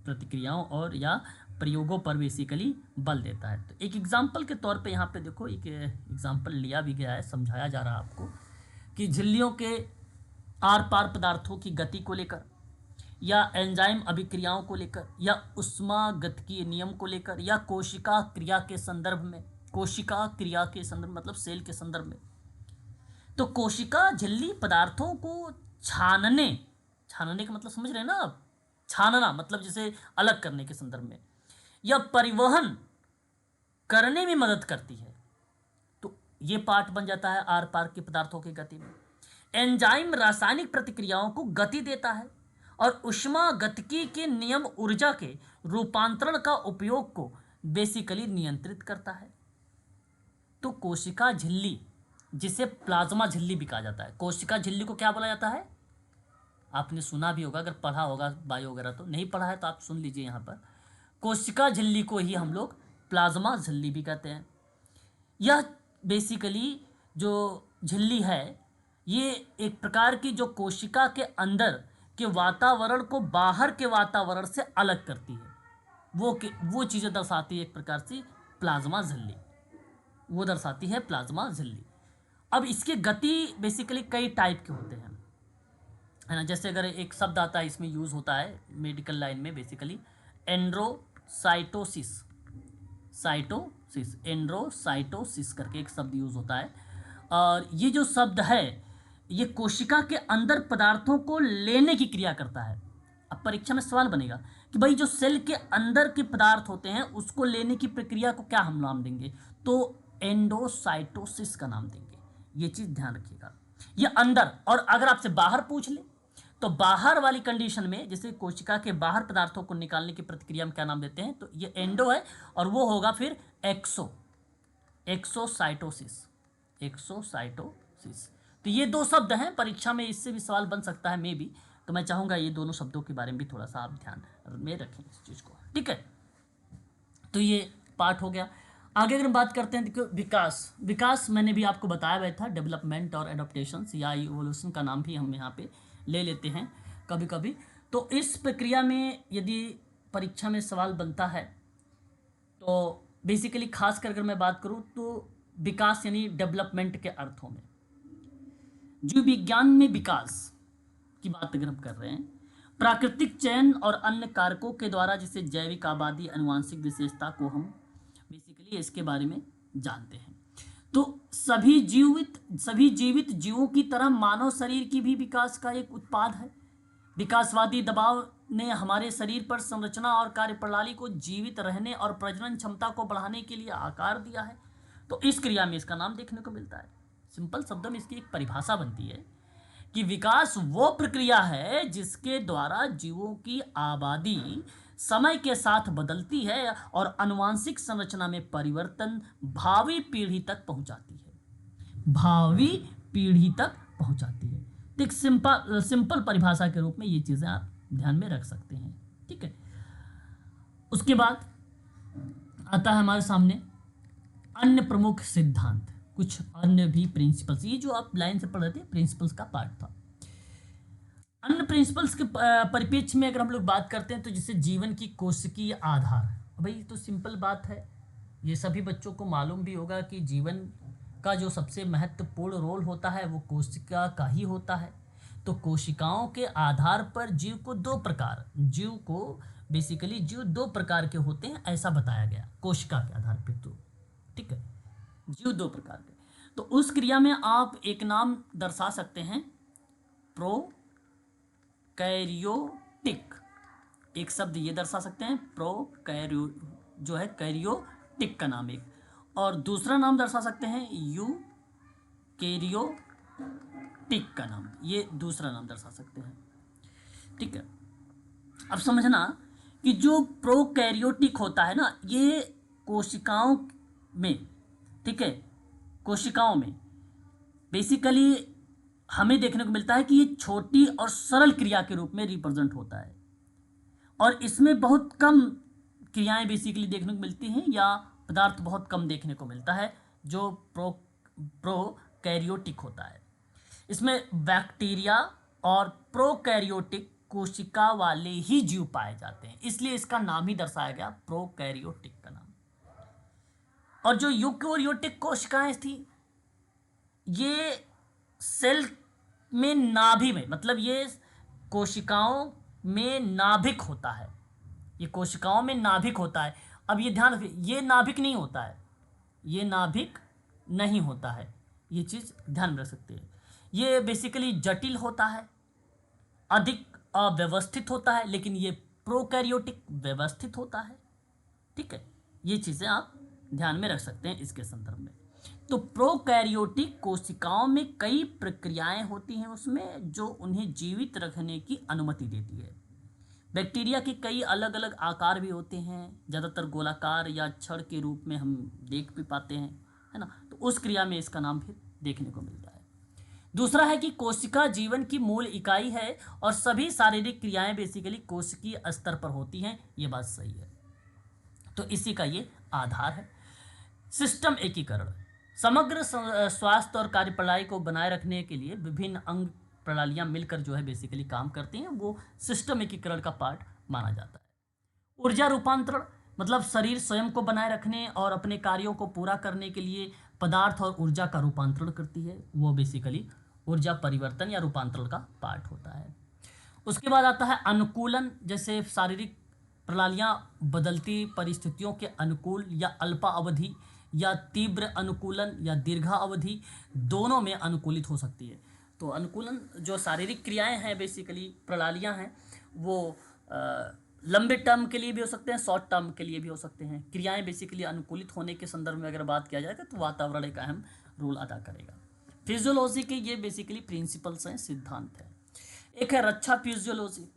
प्रतिक्रियाओं और या प्रयोगों पर बेसिकली बल देता है। तो एक एग्जाम्पल के तौर पे यहाँ पे देखो, एक एग्जाम्पल लिया भी गया है, समझाया जा रहा है आपको कि झिल्लियों के आर पार पदार्थों की गति को लेकर, या एंजाइम अभिक्रियाओं को लेकर, या ऊष्मागतिकीय नियम को लेकर, या कोशिका क्रिया के संदर्भ में। कोशिका क्रिया के संदर्भ मतलब सेल के संदर्भ में। तो कोशिका झिल्ली पदार्थों को छानने का मतलब समझ रहे हैं ना आप, छानना मतलब जैसे अलग करने के संदर्भ में, या परिवहन करने में मदद करती है। तो ये पार्ट बन जाता है आर पार के पदार्थों की गति में। एंजाइम रासायनिक प्रतिक्रियाओं को गति देता है और ऊष्मा गतिकी के नियम ऊर्जा के रूपांतरण का उपयोग को बेसिकली नियंत्रित करता है। तो कोशिका झिल्ली, जिसे प्लाज्मा झिल्ली भी कहा जाता है, कोशिका झिल्ली को क्या बोला जाता है? आपने सुना भी होगा, अगर पढ़ा होगा बायो वगैरह, तो नहीं पढ़ा है तो आप सुन लीजिए। यहाँ पर कोशिका झिल्ली को ही हम लोग प्लाज्मा झिल्ली भी कहते हैं। यह बेसिकली जो झिल्ली है, ये एक प्रकार की जो कोशिका के अंदर के वातावरण को बाहर के वातावरण से अलग करती है, वो चीज़ें दर्शाती है एक प्रकार से प्लाज्मा झिल्ली, वो दर्शाती है प्लाज्मा झिल्ली। अब इसके गति बेसिकली कई टाइप के होते हैं, है ना। जैसे अगर एक शब्द आता है इसमें यूज़ होता है मेडिकल लाइन में, बेसिकली एंड्रोसाइटोसिस, एंड्रोसाइटोसिस करके एक शब्द यूज़ होता है। और ये जो शब्द है, ये कोशिका के अंदर पदार्थों को लेने की क्रिया करता है। अब परीक्षा में सवाल बनेगा कि भाई जो सेल के अंदर के पदार्थ होते हैं उसको लेने की प्रक्रिया को क्या हम नाम देंगे? तो एंडोसाइटोसिस का नाम देंगे। ये चीज़ ध्यान रखिएगा, ये अंदर। और अगर आपसे बाहर पूछ ले तो बाहर वाली कंडीशन में, जैसे कोशिका के बाहर पदार्थों को निकालने की प्रक्रिया में क्या नाम देते हैं? तो ये एंडो है और वो होगा फिर एक्सोसाइटोसिस। तो ये दो शब्द हैं, परीक्षा में इससे भी सवाल बन सकता है मे बी। तो मैं चाहूँगा ये दोनों शब्दों के बारे में भी थोड़ा सा आप ध्यान में रखें इस चीज़ को, ठीक है। तो ये पार्ट हो गया। आगे अगर हम बात करते हैं, देखो विकास मैंने भी आपको बताया हुआ था, डेवलपमेंट और एडोप्टेशन या इवोल्यूशन का नाम भी हम यहाँ पे ले लेते हैं कभी कभी। तो इस प्रक्रिया में यदि परीक्षा में सवाल बनता है तो बेसिकली खास कर अगर मैं बात करूँ तो विकास यानी डेवलपमेंट के अर्थों में, जीव विज्ञान में विकास की बात अगर हम कर रहे हैं, प्राकृतिक चयन और अन्य कारकों के द्वारा, जिसे जैविक आबादी, अनुवांशिक विशेषता को हम बेसिकली इसके बारे में जानते हैं। तो सभी जीवित जीवों की तरह मानव शरीर की भी विकास का एक उत्पाद है। विकासवादी दबाव ने हमारे शरीर पर संरचना और कार्यप्रणाली को जीवित रहने और प्रजनन क्षमता को बढ़ाने के लिए आकार दिया है। तो इस क्रिया में इसका नाम देखने को मिलता है। सिंपल शब्दों में इसकी एक परिभाषा बनती है कि विकास वो प्रक्रिया है जिसके द्वारा जीवों की आबादी समय के साथ बदलती है और आनुवंशिक संरचना में परिवर्तन भावी पीढ़ी तक पहुंचाती है। तो एक सिंपल परिभाषा के रूप में ये चीज़ें आप ध्यान में रख सकते हैं, ठीक है। उसके बाद आता है हमारे सामने अन्य प्रमुख सिद्धांत, कुछ अन्य भी प्रिंसिपल्स। ये जो आप लाइन से पढ़ रहे थे प्रिंसिपल्स का पार्ट था। अन्य प्रिंसिपल्स के परिप्रेक्ष्य में अगर हम लोग बात करते हैं तो जैसे जीवन की कोशिकीय आधार, भाई तो सिंपल बात है, ये सभी बच्चों को मालूम भी होगा कि जीवन का जो सबसे महत्वपूर्ण रोल होता है वो कोशिका का ही होता है। तो कोशिकाओं के आधार पर जीव को दो प्रकार के होते हैं, ऐसा बताया गया कोशिका के आधार पर। तो ठीक है, जीव दो प्रकार के। तो उस क्रिया में आप एक नाम दर्शा सकते हैं प्रोकैरियोटिक, एक शब्द ये दर्शा सकते हैं प्रोकैरियो, जो है कैरियोटिक का नाम एक, और दूसरा नाम दर्शा सकते हैं यूकैरियोटिक का नाम, ये दूसरा नाम दर्शा सकते हैं, ठीक है। अब समझना कि जो प्रोकैरियोटिक होता है ना, ये कोशिकाओं में, ठीक है, कोशिकाओं में बेसिकली हमें देखने को मिलता है कि ये छोटी और सरल क्रिया के रूप में रिप्रेजेंट होता है और इसमें बहुत कम क्रियाएं बेसिकली देखने को मिलती हैं या पदार्थ बहुत कम देखने को मिलता है जो प्रोकैरियोटिक होता है। इसमें बैक्टीरिया और प्रोकैरियोटिक कोशिका वाले ही जीव पाए जाते हैं, इसलिए इसका नाम ही दर्शाया गया प्रोकैरियोटिक का नाम। और जो यूकैरियोटिक कोशिकाएं थी, ये सेल में नाभि में, मतलब ये कोशिकाओं में नाभिक होता है, ये कोशिकाओं में नाभिक होता है। अब ये ध्यान रखिए, ये नाभिक नहीं होता है, ये नाभिक नहीं होता है, ये चीज़ ध्यान रख सकते हैं। ये बेसिकली जटिल होता है, अधिक अव्यवस्थित होता है, लेकिन ये प्रोकैरियोटिक व्यवस्थित होता है, ठीक है, ये चीज़ें आप ध्यान में रख सकते हैं इसके संदर्भ में। तो प्रोकैरियोटिक कोशिकाओं में कई प्रक्रियाएं होती हैं उसमें जो उन्हें जीवित रखने की अनुमति देती है। बैक्टीरिया के कई अलग अलग आकार भी होते हैं, ज़्यादातर गोलाकार या छड़ के रूप में हम देख भी पाते हैं, है ना। तो उस क्रिया में इसका नाम फिर देखने को मिलता है। दूसरा है कि कोशिका जीवन की मूल इकाई है और सभी शारीरिक क्रियाएं बेसिकली कोशिकीय स्तर पर होती हैं, ये बात सही है। तो इसी का ये आधार है। सिस्टम एकीकरण, समग्र स्वास्थ्य और कार्यप्रणाली को बनाए रखने के लिए विभिन्न अंग प्रणालियां मिलकर जो है बेसिकली काम करती हैं, वो सिस्टम एकीकरण का पार्ट माना जाता है। ऊर्जा रूपांतरण, मतलब शरीर स्वयं को बनाए रखने और अपने कार्यों को पूरा करने के लिए पदार्थ और ऊर्जा का रूपांतरण करती है, वो बेसिकली ऊर्जा परिवर्तन या रूपांतरण का पार्ट होता है। उसके बाद आता है अनुकूलन, जैसे शारीरिक प्रणालियां बदलती परिस्थितियों के अनुकूल या अल्पा अवधि या तीव्र अनुकूलन या दीर्घा अवधि दोनों में अनुकूलित हो सकती है। तो अनुकूलन जो शारीरिक क्रियाएं हैं बेसिकली प्रणालियां हैं, वो लंबे टर्म के लिए भी हो सकते हैं, शॉर्ट टर्म के लिए भी हो सकते हैं। क्रियाएं बेसिकली अनुकूलित होने के संदर्भ में अगर बात किया जाएगा तो वातावरण एक अहम रोल अदा करेगा। फिजियोलॉजी के ये बेसिकली प्रिंसिपल्स हैं, सिद्धांत हैं। एक है रक्षा फिजियोलॉजी।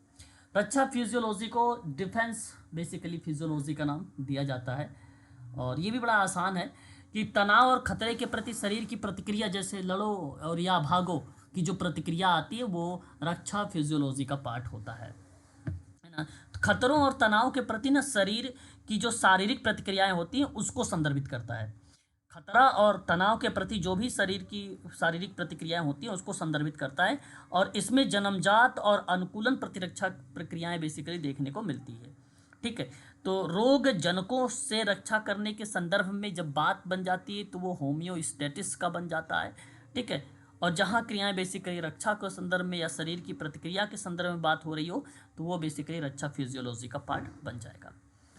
रक्षा फिजियोलॉजी को डिफेंस बेसिकली फिजियोलॉजी का नाम दिया जाता है, और ये भी बड़ा आसान है कि तनाव और खतरे के प्रति शरीर की प्रतिक्रिया, जैसे लड़ो और या भागो की जो प्रतिक्रिया आती है, वो रक्षा फिजियोलॉजी का पार्ट होता है ना। तो खतरों और तनाव के प्रति ना शरीर की जो शारीरिक प्रतिक्रियाएं होती हैं उसको संदर्भित करता है। खतरा और तनाव के प्रति जो भी शरीर की शारीरिक प्रतिक्रियाएं होती हैं उसको संदर्भित करता है, और इसमें जन्मजात और अनुकूलन प्रतिरक्षा प्रक्रियाएं बेसिकली देखने को मिलती है। ठीक है, तो रोग जनकों से रक्षा करने के संदर्भ में जब बात बन जाती है तो वो होम्योस्टेटिस का बन जाता है। ठीक है, और जहाँ क्रियाएं बेसिकली रक्षा के संदर्भ में या शरीर की प्रतिक्रिया के संदर्भ में बात हो रही हो तो वो बेसिकली रक्षा फिजियोलॉजी का पार्ट बन जाएगा।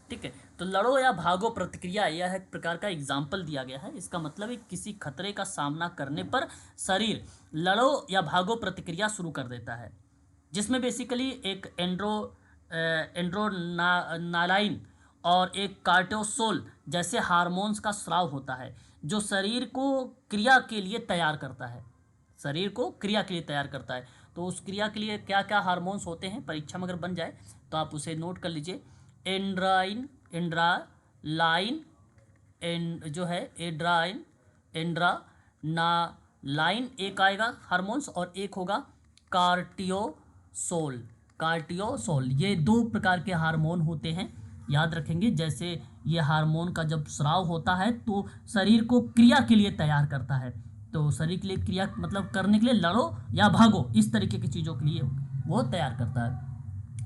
ठीक है, तो लड़ो या भागो प्रतिक्रिया यह एक प्रकार का एग्जाम्पल दिया गया है। इसका मतलब है किसी खतरे का सामना करने पर शरीर लड़ो या भागो प्रतिक्रिया शुरू कर देता है, जिसमें बेसिकली एक एंड्रोनालाइन और एक कार्टिसोल जैसे हार्मोन्स का स्राव होता है जो शरीर को क्रिया के लिए तैयार करता है। शरीर को क्रिया के लिए तैयार करता है। तो उस क्रिया के लिए क्या क्या हार्मोन्स होते हैं, परीक्षा में अगर बन जाए तो आप उसे नोट कर लीजिए। एंड्रालाइन जो है एंड्रानालाइन एक आएगा हार्मोन्स, और एक होगा कार्टियोसोल। ये दो प्रकार के हार्मोन होते हैं, याद रखेंगे। जैसे ये हार्मोन का जब स्राव होता है तो शरीर को क्रिया के लिए तैयार करता है। तो शरीर के लिए क्रिया मतलब करने के लिए लड़ो या भागो इस तरीके की चीज़ों के लिए वो तैयार करता है।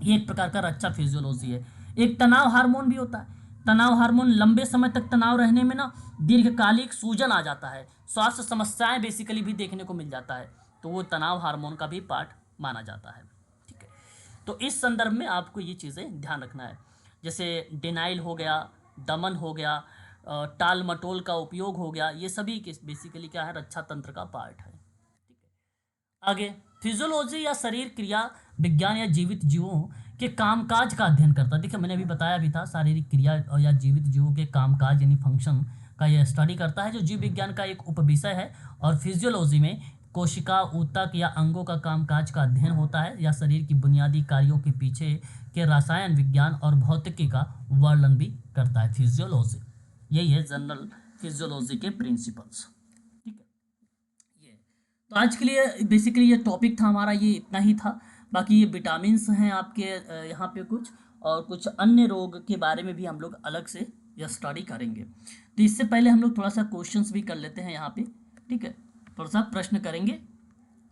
ये एक प्रकार का रक्षा फिजियोलॉजी है। एक तनाव हार्मोन भी होता है। तनाव हार्मोन लंबे समय तक तनाव रहने में ना दीर्घकालिक सूजन आ जाता है, स्वास्थ्य समस्याएं बेसिकली भी देखने को मिल जाता है, तो वो तनाव हार्मोन का भी पार्ट माना जाता है। ठीक है, तो इस संदर्भ में आपको ये चीज़ें ध्यान रखना है, जैसे डिनाइल हो गया, दमन हो गया, टाल मटोल का उपयोग हो गया, ये सभी बेसिकली क्या है, रक्षा तंत्र का पार्ट है। ठीक है, आगे फिजियोलॉजी या शरीर क्रिया विज्ञान या जीवित जीवों के कामकाज का अध्ययन करता है। देखिए मैंने अभी बताया भी था, शारीरिक क्रिया या जीवित जीवों के कामकाज यानी फंक्शन का यह स्टडी करता है, जो जीव विज्ञान का एक उपविषय है। और फिजियोलॉजी में कोशिका, ऊतक या अंगों का कामकाज का अध्ययन होता है, या शरीर की बुनियादी कार्यों के पीछे के रसायन विज्ञान और भौतिकी का वर्णन भी करता है फिजियोलॉजी। यही है जनरल फिजियोलॉजी के प्रिंसिपल्स। ठीक है, ये तो आज के लिए बेसिकली ये टॉपिक था हमारा, ये इतना ही था। बाकी ये विटामिन्स हैं आपके यहाँ पे कुछ, और कुछ अन्य रोग के बारे में भी हम लोग अलग से यह स्टडी करेंगे। तो इससे पहले हम लोग थोड़ा सा क्वेश्चंस भी कर लेते हैं यहाँ पे। ठीक है, थोड़ा सा प्रश्न करेंगे,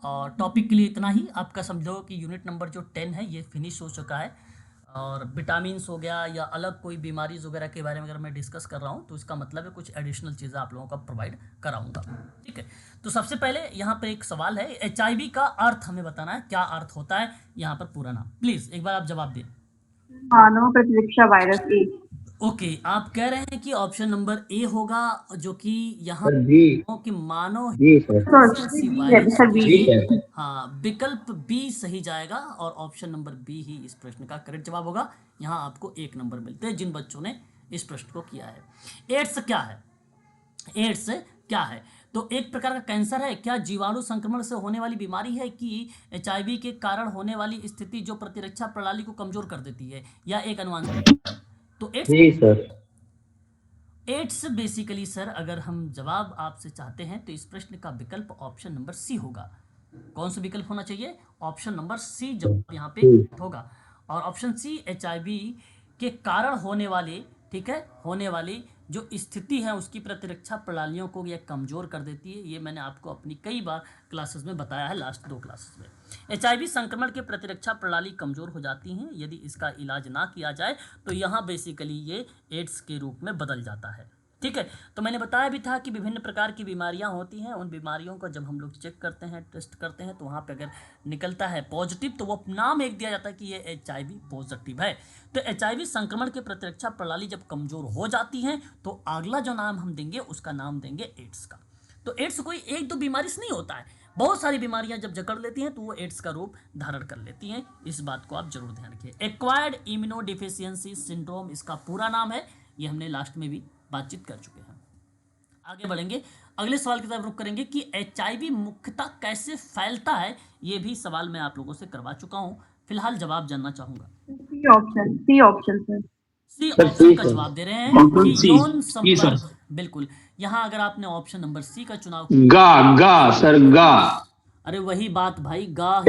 और टॉपिक के लिए इतना ही। आपका समझो कि यूनिट नंबर जो 10 है ये फिनिश हो चुका है, और विटामिन्स हो गया या अलग कोई बीमारीज वगैरह के बारे में अगर मैं डिस्कस कर रहा हूँ तो इसका मतलब है कुछ एडिशनल चीज़ें आप लोगों का प्रोवाइड कराऊंगा। ठीक है, तो सबसे पहले यहाँ पर एक सवाल है, HIV का अर्थ हमें बताना है, क्या अर्थ होता है यहाँ पर पूरा नाम, प्लीज़ एक बार आप जवाब दें। मानव प्रतिरक्षा वायरस ए। ओके, आप कह रहे हैं कि ऑप्शन नंबर ए होगा, जो कि यहाँ कि मानव वायरस, सर बी। हाँ विकल्प बी सही जाएगा, और ऑप्शन नंबर बी ही इस प्रश्न का करेक्ट जवाब होगा। यहाँ आपको 1 नंबर मिलते हैं जिन बच्चों ने इस प्रश्न को किया है। एड्स क्या है? एड्स क्या है? तो एक प्रकार का कैंसर है। क्या जीवाणु संक्रमण से होने वाली बीमारी है कि एचआईवी के कारण होने वाली स्थिति जो प्रतिरक्षा प्रणाली को कमजोर कर देती है, या एक अनुवांशिक? तो एड्स, जी सर। एड्स बेसिकली सर, अगर हम जवाब आपसे चाहते हैं तो इस प्रश्न का विकल्प ऑप्शन नंबर सी होगा। कौन सा विकल्प होना चाहिए? ऑप्शन नंबर सी जवाब यहाँ पे होगा। और ऑप्शन सी एचआईवी के कारण होने वाले, ठीक है, होने वाली जो स्थिति है उसकी प्रतिरक्षा प्रणालियों को यह कमज़ोर कर देती है। ये मैंने आपको अपनी कई बार क्लासेस में बताया है, लास्ट 2 क्लासेस में। एचआईवी संक्रमण की प्रतिरक्षा प्रणाली कमज़ोर हो जाती है यदि इसका इलाज ना किया जाए, तो यहाँ बेसिकली ये एड्स के रूप में बदल जाता है। ठीक है, तो मैंने बताया भी था कि विभिन्न प्रकार की बीमारियां होती हैं। उन बीमारियों को जब हम लोग चेक करते हैं, टेस्ट करते हैं, तो वहाँ पे अगर निकलता है पॉजिटिव, तो वो नाम एक दिया जाता है कि ये एचआईवी पॉजिटिव है। तो एचआईवी संक्रमण की प्रतिरक्षा प्रणाली जब कमज़ोर हो जाती है, तो अगला जो नाम हम देंगे उसका नाम देंगे एड्स का। तो एड्स कोई एक दो बीमारी से नहीं होता है, बहुत सारी बीमारियां जब जकड़ लेती हैं तो वो एड्स का रूप धारण कर लेती हैं। इस बात को आप जरूर ध्यान रखिए। एक्वायर्ड इम्यूनोडिफिशियंसी सिंड्रोम इसका पूरा नाम है, ये हमने लास्ट में भी बातचीत कर चुके हैं। आगे बढ़ेंगे, अगले सवाल की तरफ रुख करेंगे कि एचआईवी मुख्यतः कैसे फैलता है। ये भी सवाल मैं आप लोगों से करवा चुका हूं, फिलहाल जवाब जानना चाहूंगा। C option sir. C sir, option का सर। जवाब दे रहे हैं कि सी। यौन सी सर। संपर्क। बिल्कुल, यहाँ अगर आपने ऑप्शन नंबर सी का चुनाव, गा सर गा। अरे वही बात भाई, गा।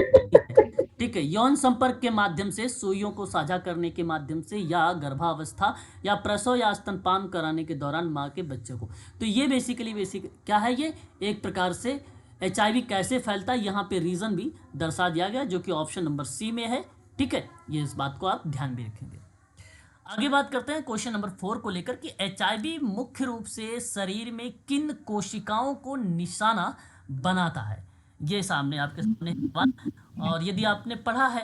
ठीक है, यौन संपर्क के माध्यम से, सुइयों को साझा करने के माध्यम से, या गर्भावस्था या प्रसव या स्तनपान कराने के दौरान माँ के बच्चे को। तो ये बेसिकली क्या है, ये एक प्रकार से एचआईवी कैसे फैलता है, यहाँ पे रीजन भी दर्शा दिया गया जो कि ऑप्शन नंबर सी में है। ठीक है, ये इस बात को आप ध्यान भी रखेंगे। आगे बात करते हैं क्वेश्चन नंबर 4 को लेकर कि एचआईवी मुख्य रूप से शरीर में किन कोशिकाओं को निशाना बनाता है। ये सामने आपके सामने सवाल, और यदि आपने पढ़ा है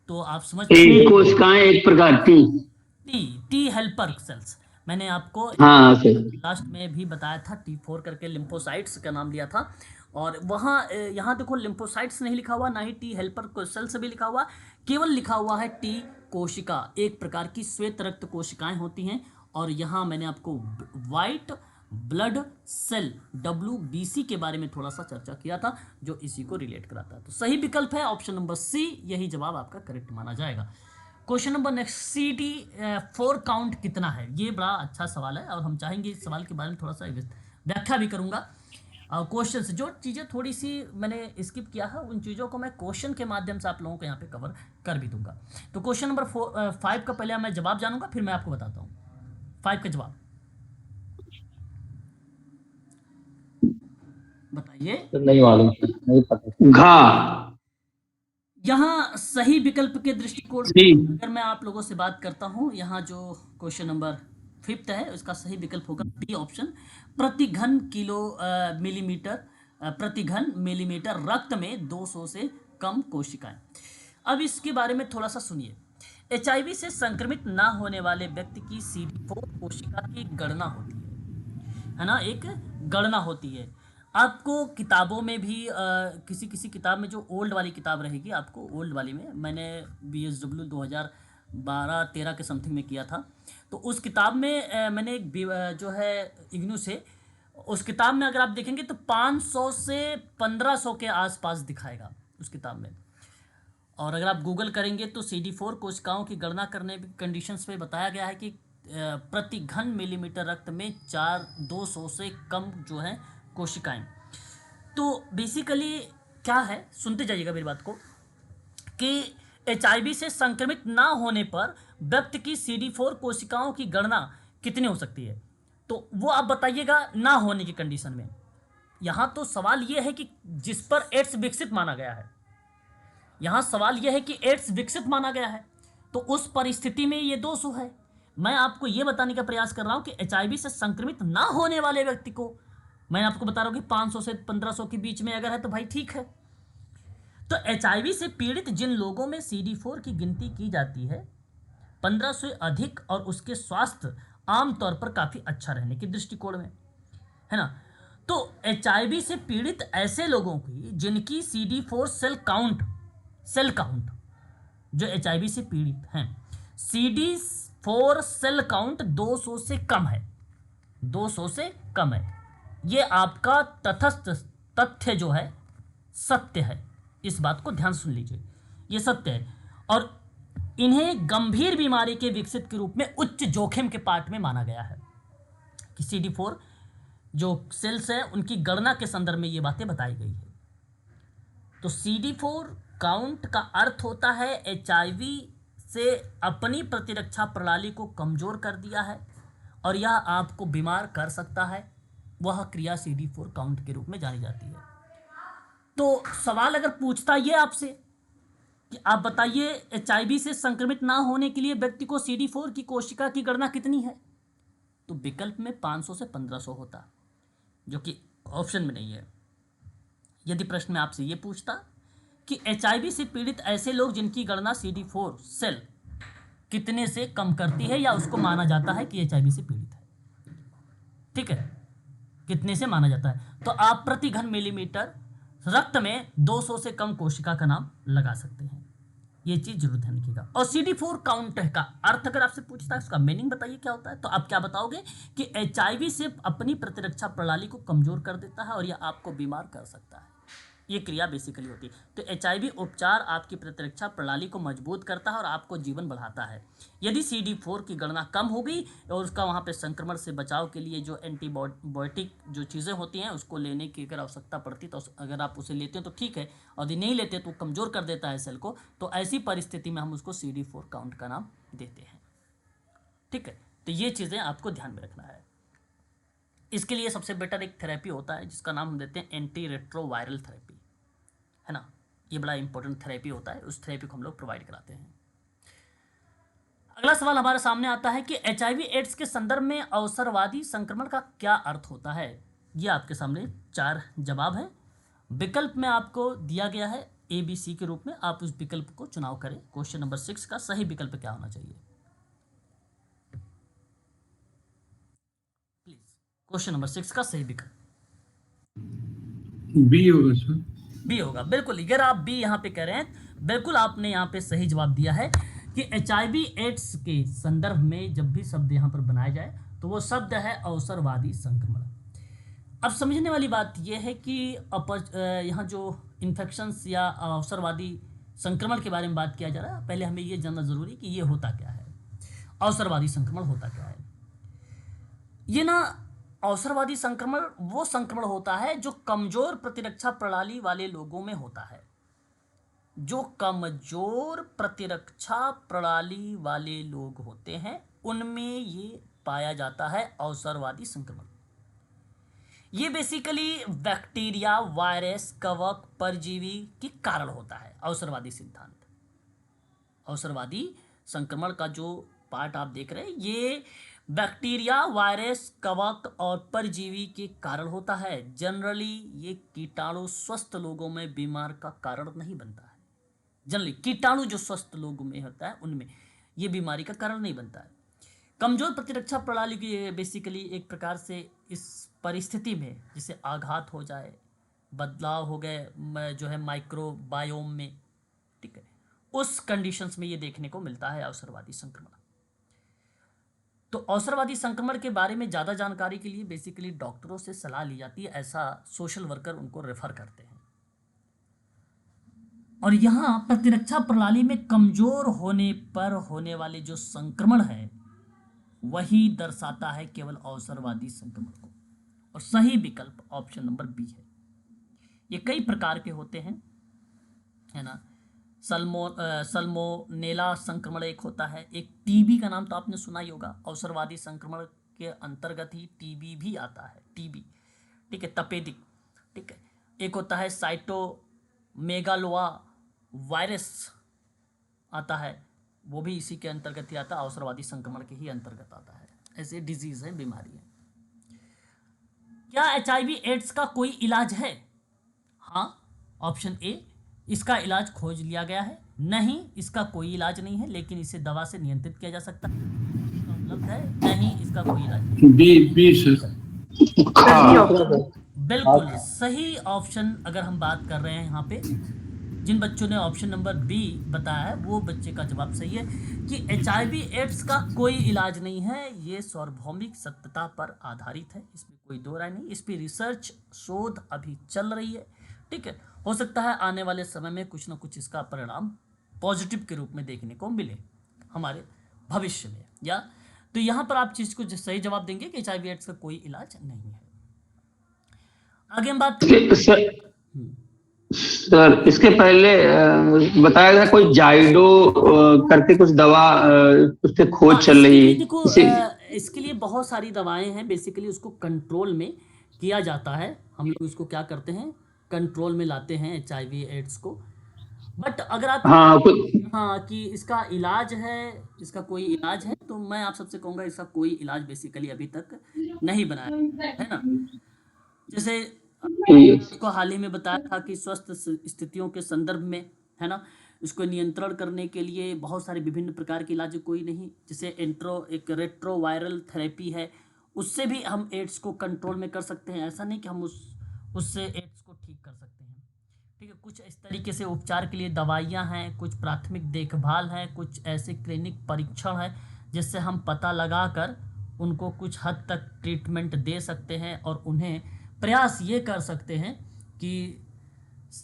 तो आप समझ कोशिकाएं एक प्रकार टी हेल्पर सेल्स। मैंने आपको हाँ सर। लास्ट में भी बताया था, T4 करके लिम्फोसाइट्स का नाम लिया था। और वहाँ यहाँ देखो लिम्फोसाइट्स नहीं लिखा हुआ, ना ही टी हेल्पर सेल्स भी लिखा हुआ, केवल लिखा हुआ है टी कोशिका। एक प्रकार की श्वेत रक्त कोशिकाएं होती हैं। और यहाँ मैंने आपको वाइट ब्लड सेल WBC के बारे में थोड़ा सा चर्चा किया था, जो इसी को रिलेट कराता है। तो सही विकल्प है ऑप्शन नंबर सी, यही जवाब आपका करेक्ट माना जाएगा। Question number next, CD4 count कितना है? ये बड़ा अच्छा सवाल है और हम चाहेंगे इस सवाल के बारे में थोड़ा सा व्याख्या भी करूंगा। क्वेश्चन से जो चीज़ें थोड़ी सी मैंने स्किप किया है, उन चीज़ों को मैं क्वेश्चन के माध्यम से आप लोगों को यहाँ पे कवर कर भी दूंगा। तो क्वेश्चन नंबर 5 का पहले मैं जवाब जानूंगा, फिर मैं आपको बताता हूँ 5 का जवाब। बताइए। नहीं मालूम, नहीं पता। घा। यहाँ सही विकल्प के दृष्टिकोण से अगर मैं आप लोगों से बात करता हूँ, यहाँ जो क्वेश्चन नंबर 5 है उसका सही विकल्प होगा डी ऑप्शन, प्रति घन किलो मिलीमीटर प्रति घन मिलीमीटर रक्त में 200 से कम कोशिकाएं। अब इसके बारे में थोड़ा सा सुनिए। एचआईवी से संक्रमित ना होने वाले व्यक्ति की CD4 कोशिका की गणना होती है ना, एक गणना होती है। आपको किताबों में भी किसी किताब में, जो ओल्ड वाली किताब रहेगी, आपको ओल्ड वाली में, मैंने BSW 2012-13 के समथिंग में किया था, तो उस किताब में मैंने एक जो है इग्नू से, उस किताब में अगर आप देखेंगे तो 500 से 1500 के आसपास दिखाएगा उस किताब में। और अगर आप गूगल करेंगे तो CD4 कोशिकाओं की गणना करने कंडीशंस पे बताया गया है कि प्रति घन मिलीमीटर रक्त में 200 से कम जो है कोशिकाएं। तो बेसिकली क्या है, सुनते जाइएगा मेरी बात को, कि एचआईवी से संक्रमित ना होने पर व्यक्ति की CD4 कोशिकाओं की गणना कितनी हो सकती है, तो वो आप बताइएगा ना होने की कंडीशन में। यहाँ तो सवाल ये है कि जिस पर एड्स विकसित माना गया है, यहाँ सवाल यह है कि एड्स विकसित माना गया है, तो उस परिस्थिति में ये 200 है। मैं आपको ये बताने का प्रयास कर रहा हूँ कि एचआईवी से संक्रमित ना होने वाले व्यक्ति को, मैं आपको बता रहा हूँ कि 500 से 1500 के बीच में अगर है तो भाई ठीक है। तो एचआईवी से पीड़ित जिन लोगों में CD4 की गिनती की जाती है 15 से अधिक, और उसके स्वास्थ्य आमतौर पर काफ़ी अच्छा रहने के दृष्टिकोण में, है ना। तो एचआईवी से पीड़ित ऐसे लोगों की जिनकी CD4 सेल काउंट जो एचआईवी से पीड़ित हैं, CD4 सेल काउंट 200 से कम है, 200 से कम है। ये आपका तटस्थ तथ्य जो है सत्य है, इस बात को ध्यान सुन लीजिए, ये सत्य है। और इन्हें गंभीर बीमारी के विकसित के रूप में उच्च जोखिम के पार्ट में माना गया है कि CD4 जो सेल्स है उनकी गणना के संदर्भ में ये बातें बताई गई है। तो CD4 काउंट का अर्थ होता है HIV से अपनी प्रतिरक्षा प्रणाली को कमजोर कर दिया है और यह आपको बीमार कर सकता है, वह क्रिया CD4 काउंट के रूप में जानी जाती है। तो सवाल अगर पूछता ये आपसे कि आप बताइए HIV से संक्रमित ना होने के लिए व्यक्ति को CD4 की कोशिका की गणना कितनी है, तो विकल्प में 500 से 1500 होता, जो कि ऑप्शन में नहीं है। यदि प्रश्न में आपसे ये पूछता कि HIV से पीड़ित ऐसे लोग जिनकी गणना CD4 सेल कितने से कम करती है या उसको माना जाता है कि HIV से पीड़ित है, ठीक है, कितने से माना जाता है, तो आप प्रति घन मिलीमीटर रक्त में 200 से कम कोशिका का नाम लगा सकते हैं। ये चीज जरूर ध्यान रखिएगा। और CD4 काउंट का अर्थ अगर आपसे पूछता है, उसका मीनिंग बताइए क्या होता है, तो आप क्या बताओगे कि HIV से अपनी प्रतिरक्षा प्रणाली को कमजोर कर देता है और यह आपको बीमार कर सकता है, ये क्रिया बेसिकली होती है। तो HIV उपचार आपकी प्रतिरक्षा प्रणाली को मजबूत करता है और आपको जीवन बढ़ाता है। यदि CD4 की गणना कम हो गई और उसका वहाँ पे संक्रमण से बचाव के लिए जो एंटीबायोटिक जो चीज़ें होती हैं उसको लेने की अगर आवश्यकता पड़ती तो अगर आप उसे लेते हैं तो ठीक है, और यदि नहीं लेते तो कमज़ोर कर देता है सेल को, तो ऐसी परिस्थिति में हम उसको CD4 काउंट का नाम देते हैं, ठीक है। तो ये चीज़ें आपको ध्यान में रखना है। इसके लिए सबसे बेटर एक थेरेपी होता है जिसका नाम हम देते हैं एंटी रेट्रोवायरल थेरेपी, है ना। ये बड़ा इंपॉर्टेंट थेरेपी होता है, उस थेरेपी को हम लोग प्रोवाइड कराते हैं। अगला सवाल हमारे सामने आता है कि HIV एड्स के संदर्भ में अवसरवादी संक्रमण का क्या अर्थ होता है। ये आपके सामने 4 जवाब हैं, विकल्प में आपको दिया गया है ABC के रूप में, आप उस विकल्प को चुनाव करें। क्वेश्चन नंबर 6 का सही विकल्प क्या होना चाहिए प्लीज। क्वेश्चन नंबर 6 का सही विकल्प बी होगा सर। बी होगा, बिल्कुल। अगर आप बी यहाँ पे कह रहे हैं, बिल्कुल आपने यहाँ पे सही जवाब दिया है कि HIV एड्स के संदर्भ में जब भी शब्द यहाँ पर बनाया जाए तो वो शब्द है अवसरवादी संक्रमण। अब समझने वाली बात यह है कि यहाँ जो इन्फेक्शंस या अवसरवादी संक्रमण के बारे में बात किया जा रहा है, पहले हमें ये जानना जरूरी कि ये होता क्या है, अवसरवादी संक्रमण होता क्या है। ये ना अवसरवादी संक्रमण वो संक्रमण होता है जो कमजोर प्रतिरक्षा प्रणाली वाले लोगों में होता है, जो कमजोर प्रतिरक्षा प्रणाली वाले लोग होते हैं उनमें ये पाया जाता है अवसरवादी संक्रमण। ये बेसिकली बैक्टीरिया, वायरस, कवक, परजीवी के कारण होता है अवसरवादी सिद्धांत। अवसरवादी संक्रमण का जो पार्ट आप देख रहे हैं ये बैक्टीरिया, वायरस, कवक और परजीवी के कारण होता है। जनरली ये कीटाणु स्वस्थ लोगों में बीमार का कारण नहीं बनता है। जनरली कीटाणु जो स्वस्थ लोगों में होता है उनमें ये बीमारी का कारण नहीं बनता है। कमजोर प्रतिरक्षा प्रणाली की बेसिकली एक प्रकार से इस परिस्थिति में जिसे आघात हो जाए, बदलाव हो गए जो है माइक्रोबायोम में, ठीक है, उस कंडीशंस में ये देखने को मिलता है अवसरवादी संक्रमण। तो अवसरवादी संक्रमण के बारे में ज़्यादा जानकारी के लिए बेसिकली डॉक्टरों से सलाह ली जाती है, ऐसा सोशल वर्कर उनको रेफर करते हैं। और यहाँ प्रतिरक्षा प्रणाली में कमजोर होने पर होने वाले जो संक्रमण है वही दर्शाता है केवल अवसरवादी संक्रमण को, और सही विकल्प ऑप्शन नंबर बी है। ये कई प्रकार के होते हैं, है ना। सल्मोनेला संक्रमण एक होता है, एक टीबी का नाम तो आपने सुना ही होगा, अवसरवादी संक्रमण के अंतर्गत ही टीबी भी आता है, टीबी, ठीक है, तपेदिक, ठीक है। एक होता है साइटोमेगालोआ वायरस आता है, वो भी इसी के अंतर्गत ही आता है, अवसरवादी संक्रमण के ही अंतर्गत आता है। ऐसे डिजीज है, बीमारी है। क्या HIV एड्स का कोई इलाज है? हाँ, ऑप्शन ए, इसका इलाज खोज लिया गया है। नहीं, इसका कोई इलाज नहीं है, लेकिन इसे दवा से नियंत्रित किया जा सकता है। उपलब्ध है? नहीं, इसका कोई इलाज नहीं। B sir. सही ऑप्शन। बिल्कुल सही ऑप्शन। अगर हम बात कर रहे हैं यहाँ पे जिन बच्चों ने ऑप्शन नंबर बी बताया है वो बच्चे का जवाब सही है कि HIV एड्स का कोई इलाज नहीं है। ये सार्वभौमिक सत्यता पर आधारित है, इसमें कोई दो राय नहीं। इस पर रिसर्च शोध अभी चल रही है, ठीक है। हो सकता है आने वाले समय में कुछ ना कुछ इसका परिणाम पॉजिटिव के रूप में देखने को मिले हमारे भविष्य में। या तो यहाँ पर आप चीज़ को सही जवाब देंगे कि HIV एड्स का कोई इलाज नहीं है। आगे हम बात सर इसके पहले बताया गया कोई जाइडो करके कुछ दवा उस पर खोज चल रही है। देखो इसके लिए बहुत सारी दवाएं हैं, बेसिकली उसको कंट्रोल में किया जाता है। हम लोग इसको क्या करते हैं, कंट्रोल में लाते हैं HIV एड्स को। बट अगर आप हाँ कि इसका इलाज है, इसका कोई इलाज है, तो मैं आप सबसे कहूँगा इसका कोई इलाज बेसिकली अभी तक नहीं बनाया है ना। जैसे को हाल ही में बताया था कि स्वस्थ स्थितियों के संदर्भ में है ना, इसको नियंत्रण करने के लिए बहुत सारे विभिन्न प्रकार के इलाज कोई नहीं। जैसे एक रेट्रोवायरल थेरेपी है, उससे भी हम एड्स को कंट्रोल में कर सकते हैं। ऐसा नहीं कि हम उससे एड्स को ठीक कर सकते हैं, ठीक है। कुछ इस तरीके से उपचार के लिए दवाइयाँ हैं, कुछ प्राथमिक देखभाल है, कुछ ऐसे क्लिनिक परीक्षण है जिससे हम पता लगा कर उनको कुछ हद तक ट्रीटमेंट दे सकते हैं और उन्हें प्रयास ये कर सकते हैं कि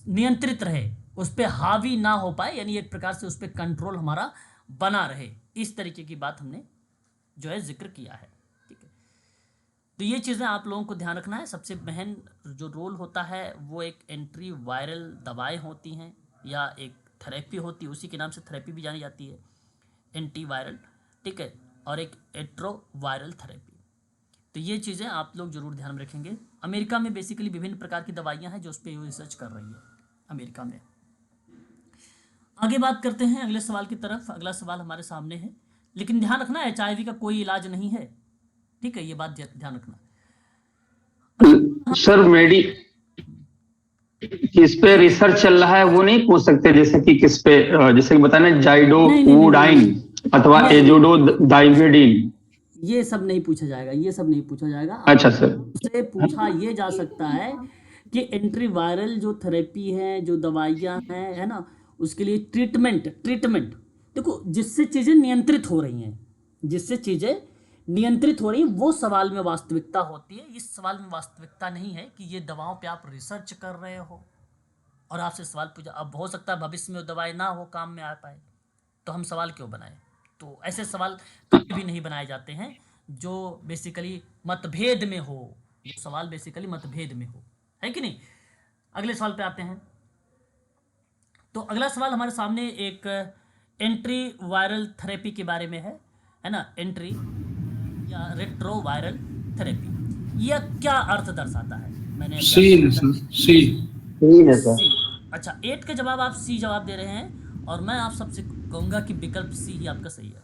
नियंत्रित रहे, उस पर हावी ना हो पाए, यानी एक प्रकार से उस पर कंट्रोल हमारा बना रहे। इस तरीके की बात हमने जो है जिक्र किया है, ठीक है। तो ये चीज़ें आप लोगों को ध्यान रखना है। सबसे महन जो रोल होता है वो एक एंट्री वायरल दवाएं होती हैं या एक थेरेपी होती है, उसी के नाम से थेरेपी भी जानी जाती है, एंटी वायरल, ठीक है, और एक एट्रोवायरल थेरेपी। तो ये चीज़ें आप लोग जरूर ध्यान में रखेंगे। अमेरिका में बेसिकली विभिन्न प्रकार की दवाइयाँ हैं जो उस पर रिसर्च कर रही है अमेरिका में। आगे बात करते हैं अगले सवाल की तरफ। अगला सवाल हमारे सामने है, लेकिन ध्यान रखना HIV का कोई इलाज नहीं है, ठीक है, ये बात ध्यान रखना। सर किस पे रिसर्च चल रहा है वो नहीं पूछ सकते, जैसे कि किस पे, जैसे कि बताना जाइडोवुडाइन अथवा एजोडोडाइविडिन, ये सब नहीं पूछा जाएगा, ये सब नहीं पूछा जाएगा। अच्छा सर, उससे पूछा ये जा सकता है कि एंट्री वायरल जो थेरेपी है, जो दवाइयाँ हैं, है ना, उसके लिए ट्रीटमेंट देखो, जिससे चीज़ें नियंत्रित हो रही हैं, जिससे चीज़ें नियंत्रित हो रही हैं, वो सवाल में वास्तविकता होती है। इस सवाल में वास्तविकता नहीं है कि ये दवाओं पे आप रिसर्च कर रहे हो और आपसे सवाल पूछा। अब हो सकता है भविष्य में वो दवाई ना हो, काम में आ पाए, तो हम सवाल क्यों बनाएं। तो ऐसे सवाल कभी भी नहीं बनाए जाते हैं जो बेसिकली मतभेद में हो, जो सवाल बेसिकली मतभेद में हो, है कि नहीं। अगले सवाल पे आते हैं। तो अगला सवाल हमारे सामने एक एंट्री वायरल थेरेपी के बारे में है ना, एंट्री या रेट्रोवायरल थेरेपी, यह क्या अर्थ दर्शाता है। मैंने सी। अच्छा, 8 का जवाब आप सी जवाब दे रहे हैं और मैं आप सबसे कहूँगा कि विकल्प सी ही आपका सही है,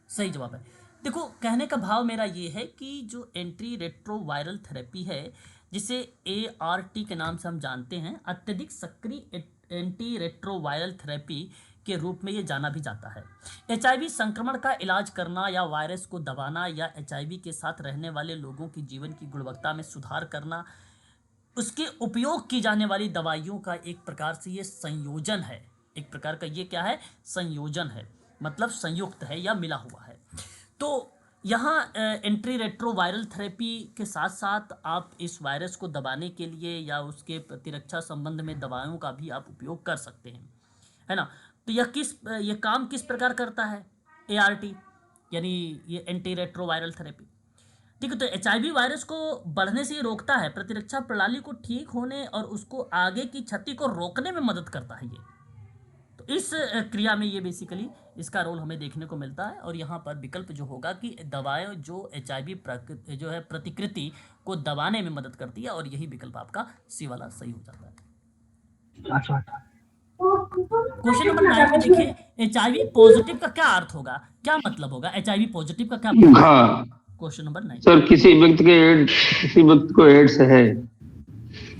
सही जवाब है। देखो, कहने का भाव मेरा ये है कि जो एंट्री रेट्रोवायरल थेरेपी है, जिसे ART के नाम से हम जानते हैं, अत्यधिक सक्रिय एंटी रेट्रोवायरल थेरेपी के रूप में ये जाना भी जाता है। HIV संक्रमण का इलाज करना या वायरस को दबाना या HIV के साथ रहने वाले लोगों की जीवन की गुणवत्ता में सुधार करना, उसके उपयोग की जाने वाली दवाइयों का एक प्रकार से ये संयोजन है। एक प्रकार का ये क्या है, संयोजन है, मतलब संयुक्त है या मिला हुआ है। तो यहाँ एंट्री रेट्रोवायरल थेरेपी के साथ साथ आप इस वायरस को दबाने के लिए या उसके प्रतिरक्षा संबंध में दवाओं का भी आप उपयोग कर सकते हैं, है ना। तो यह काम किस प्रकार करता है, ART यानी ये एंटी रेट्रोवायरल थेरेपी, ठीक है। तो HIV वायरस को बढ़ने से ये रोकता है, प्रतिरक्षा प्रणाली को ठीक होने और उसको आगे की क्षति को रोकने में मदद करता है ये। तो इस क्रिया में ये बेसिकली इसका रोल हमें देखने को मिलता है। और यहाँ पर विकल्प जो होगा कि दवाएं जो HIV जो है प्रतिकृति को दबाने में मदद करती है, और यही विकल्प आपका सी वाला सही हो जाता है। क्वेश्चन नंबर 9 में देखिए, HIV पॉजिटिव का क्या अर्थ होगा, क्या मतलब होगा, HIV पॉजिटिव का क्या मतलब? हाँ क्वेश्चन नंबर 9 सर, किसी व्यक्ति को एड्स है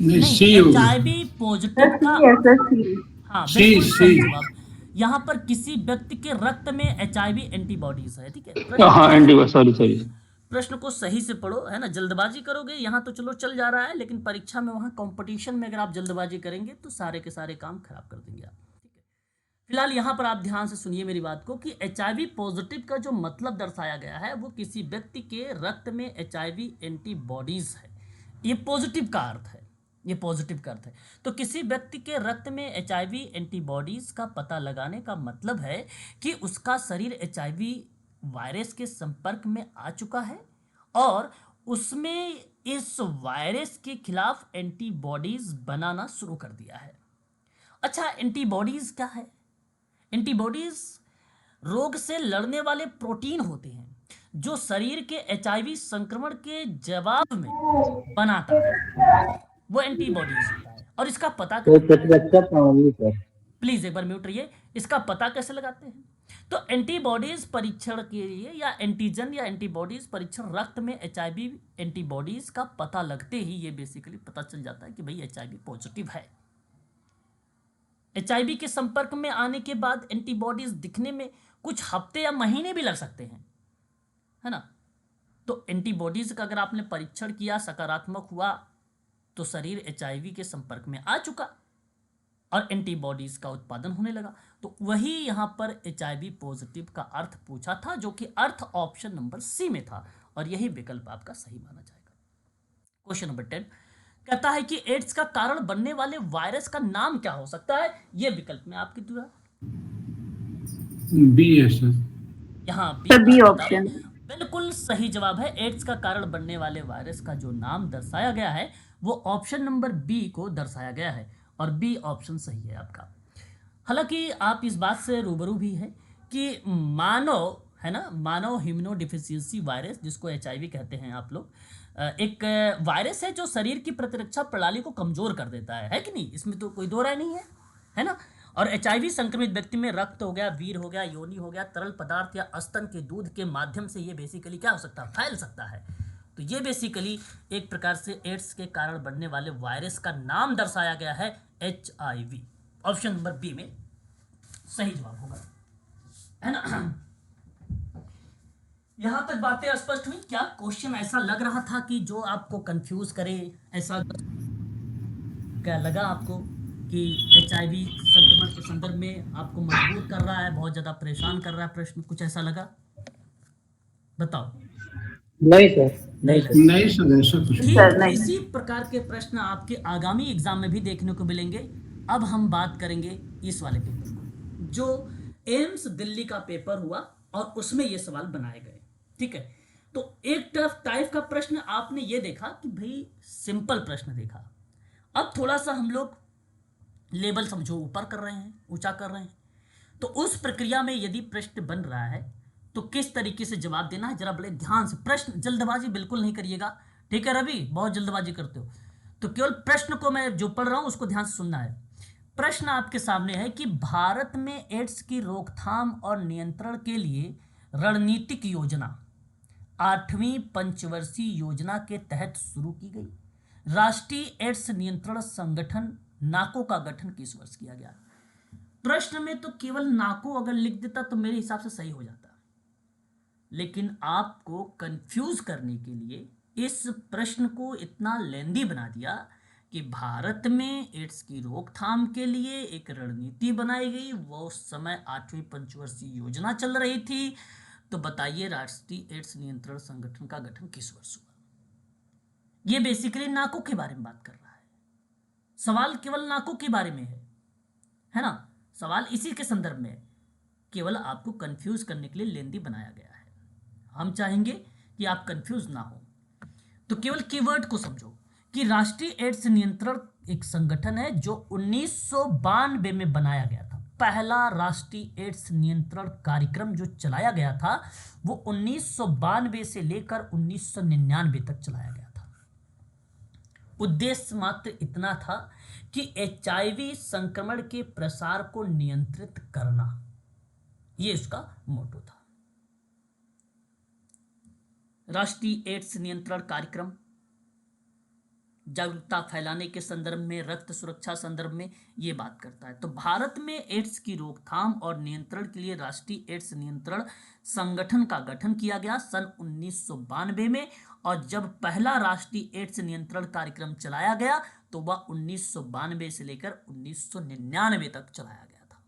नहीं, HIV पॉजिटिव का हाँ बिल्कुल जवाब। यहाँ पर किसी व्यक्ति के रक्त में HIV एंटीबॉडीज है, ठीक है। हाँ, एंटीबॉडी, सॉरी। प्रश्न को सही से पढ़ो, है ना। जल्दबाजी करोगे यहाँ तो चलो चल जा रहा है, लेकिन परीक्षा में, वहाँ कंपटीशन में अगर आप जल्दबाजी करेंगे तो सारे के सारे काम खराब कर देंगे आप। ठीक है, फिलहाल यहाँ पर आप ध्यान से सुनिए मेरी बात को कि HIV पॉजिटिव का जो मतलब दर्शाया गया है वो किसी व्यक्ति के रक्त में HIV एंटीबॉडीज है। ये पॉजिटिव का अर्थ है, ये पॉजिटिव का अर्थ है। तो किसी व्यक्ति के रक्त में HIV एंटीबॉडीज का पता लगाने का मतलब है कि उसका शरीर HIV वायरस के संपर्क में आ चुका है और उसमें इस वायरस के खिलाफ एंटीबॉडीज बनाना शुरू कर दिया है। अच्छा, एंटीबॉडीज क्या है? एंटीबॉडीज रोग से लड़ने वाले प्रोटीन होते हैं जो शरीर के HIV संक्रमण के जवाब में बनाता है, वो एंटीबॉडीज होता है। और इसका पता तो प्रतिरक्षा प्रणाली सर। प्लीज एक बार म्यूट रहिए। इसका पता कैसे लगाते हैं? तो एंटीबॉडीज परीक्षण के लिए या एंटीजन या एंटीबॉडीज परीक्षण रक्त में HIV एंटीबॉडीज का पता लगते ही ये बेसिकली पता चल जाता है कि भाई HIV पॉजिटिव है। HIV के संपर्क में आने के बाद एंटीबॉडीज दिखने में कुछ हफ्ते या महीने भी लग सकते हैं, है ना। तो एंटीबॉडीज का अगर आपने परीक्षण किया, सकारात्मक हुआ, तो शरीर HIV के संपर्क में आ चुका और एंटीबॉडीज का उत्पादन होने लगा। तो वही यहां पर HIV पॉजिटिव का अर्थ पूछा था, जो कि अर्थ ऑप्शन नंबर सी में था, और यही विकल्प आपका सही माना जाएगा। क्वेश्चन नंबर 10 कहता है कि एड्स का कारण बनने वाले वायरस का नाम क्या हो सकता है? यह विकल्प में आपकी द्वारा बी है सर। यहाँ सर बी का ऑप्शन। बिल्कुल सही जवाब है। एड्स का कारण बनने वाले वायरस का जो नाम दर्शाया गया है वो ऑप्शन नंबर बी को दर्शाया गया है, और बी ऑप्शन सही है आपका। हालांकि आप इस बात से रूबरू भी हैं कि मानव, है ना, मानव इम्यूनोडेफिशिएंसी वायरस, जिसको HIV कहते हैं आप लोग, एक वायरस है जो शरीर की प्रतिरक्षा प्रणाली को कमजोर कर देता है कि नहीं? इसमें तो कोई दो राय नहीं है ना। और HIV संक्रमित व्यक्ति में रक्त हो गया, वीर हो गया, योनि हो गया, तरल पदार्थ या स्तन के दूध के माध्यम से ये बेसिकली क्या हो सकता है? फैल सकता है। तो ये बेसिकली एक प्रकार से एड्स के कारण बढ़ने वाले वायरस का नाम दर्शाया गया है HIV। ऑप्शन नंबर बी में सही जवाब होगा, है ना। यहां तक बातें स्पष्ट हुई? क्या क्वेश्चन ऐसा लग रहा था कि जो आपको कंफ्यूज करे? ऐसा क्या लगा आपको कि HIV संक्रमण के संदर्भ में आपको मजबूर कर रहा है, बहुत ज्यादा परेशान कर रहा है प्रश्न? कुछ ऐसा लगा? बताओ। नहीं सर, नहीं सर। नहीं सर, ऐसा कुछ नहीं। सर नहीं। इसी प्रकार के प्रश्न आपके आगामी एग्जाम में भी देखने को मिलेंगे। अब हम बात करेंगे इस वाले पेपर को, जो एम्स दिल्ली का पेपर हुआ और उसमें ये सवाल बनाए गए। ठीक है, तो एक टफ टाइप का प्रश्न आपने ये देखा कि भाई सिंपल प्रश्न देखा। अब थोड़ा सा हम लोग लेवल समझो ऊपर कर रहे हैं, ऊंचा कर रहे हैं। तो उस प्रक्रिया में यदि प्रश्न बन रहा है तो किस तरीके से जवाब देना है, जरा बड़े ध्यान से। प्रश्न जल्दबाजी बिल्कुल नहीं करिएगा, ठीक है रवि? बहुत जल्दबाजी करते हो। तो केवल प्रश्न को मैं जो पढ़ रहा हूं उसको ध्यान से सुनना है। प्रश्न आपके सामने है कि भारत में एड्स की रोकथाम और नियंत्रण के लिए रणनीतिक योजना 8वीं पंचवर्षीय योजना के तहत शुरू की गई। राष्ट्रीय एड्स नियंत्रण संगठन नाको का गठन किस वर्ष किया गया? प्रश्न में तो केवल नाको अगर लिख देता तो मेरे हिसाब से सही हो जाता, लेकिन आपको कंफ्यूज करने के लिए इस प्रश्न को इतना लेंदी बना दिया कि भारत में एड्स की रोकथाम के लिए एक रणनीति बनाई गई। वो उस समय 8वीं पंचवर्षीय योजना चल रही थी। तो बताइए, राष्ट्रीय एड्स नियंत्रण संगठन का गठन किस वर्ष हुआ? ये बेसिकली नाको के बारे में बात कर रहा है। सवाल केवल नाको के बारे में है ना। सवाल इसी के संदर्भ में है, केवल आपको कंफ्यूज करने के लिए लेंदी बनाया गया है। हम चाहेंगे कि आप कंफ्यूज ना हो, तो केवल कीवर्ड को समझो कि राष्ट्रीय एड्स नियंत्रण एक संगठन है जो 1992 में बनाया गया था। पहला राष्ट्रीय एड्स नियंत्रण कार्यक्रम जो चलाया गया था वो 1992 से लेकर 1999 तक चलाया गया था। उद्देश्य मात्र इतना था कि HIV संक्रमण के प्रसार को नियंत्रित करना, ये इसका मोटो था। राष्ट्रीय एड्स नियंत्रण कार्यक्रम जागरूकता फैलाने के संदर्भ में, रक्त सुरक्षा संदर्भ में ये बात करता है। तो भारत में एड्स की रोकथाम और नियंत्रण के लिए राष्ट्रीय एड्स नियंत्रण संगठन का गठन किया गया सन 1992 में, और जब पहला राष्ट्रीय एड्स नियंत्रण कार्यक्रम चलाया गया तो वह 1992 से लेकर 1999 तक चलाया गया था।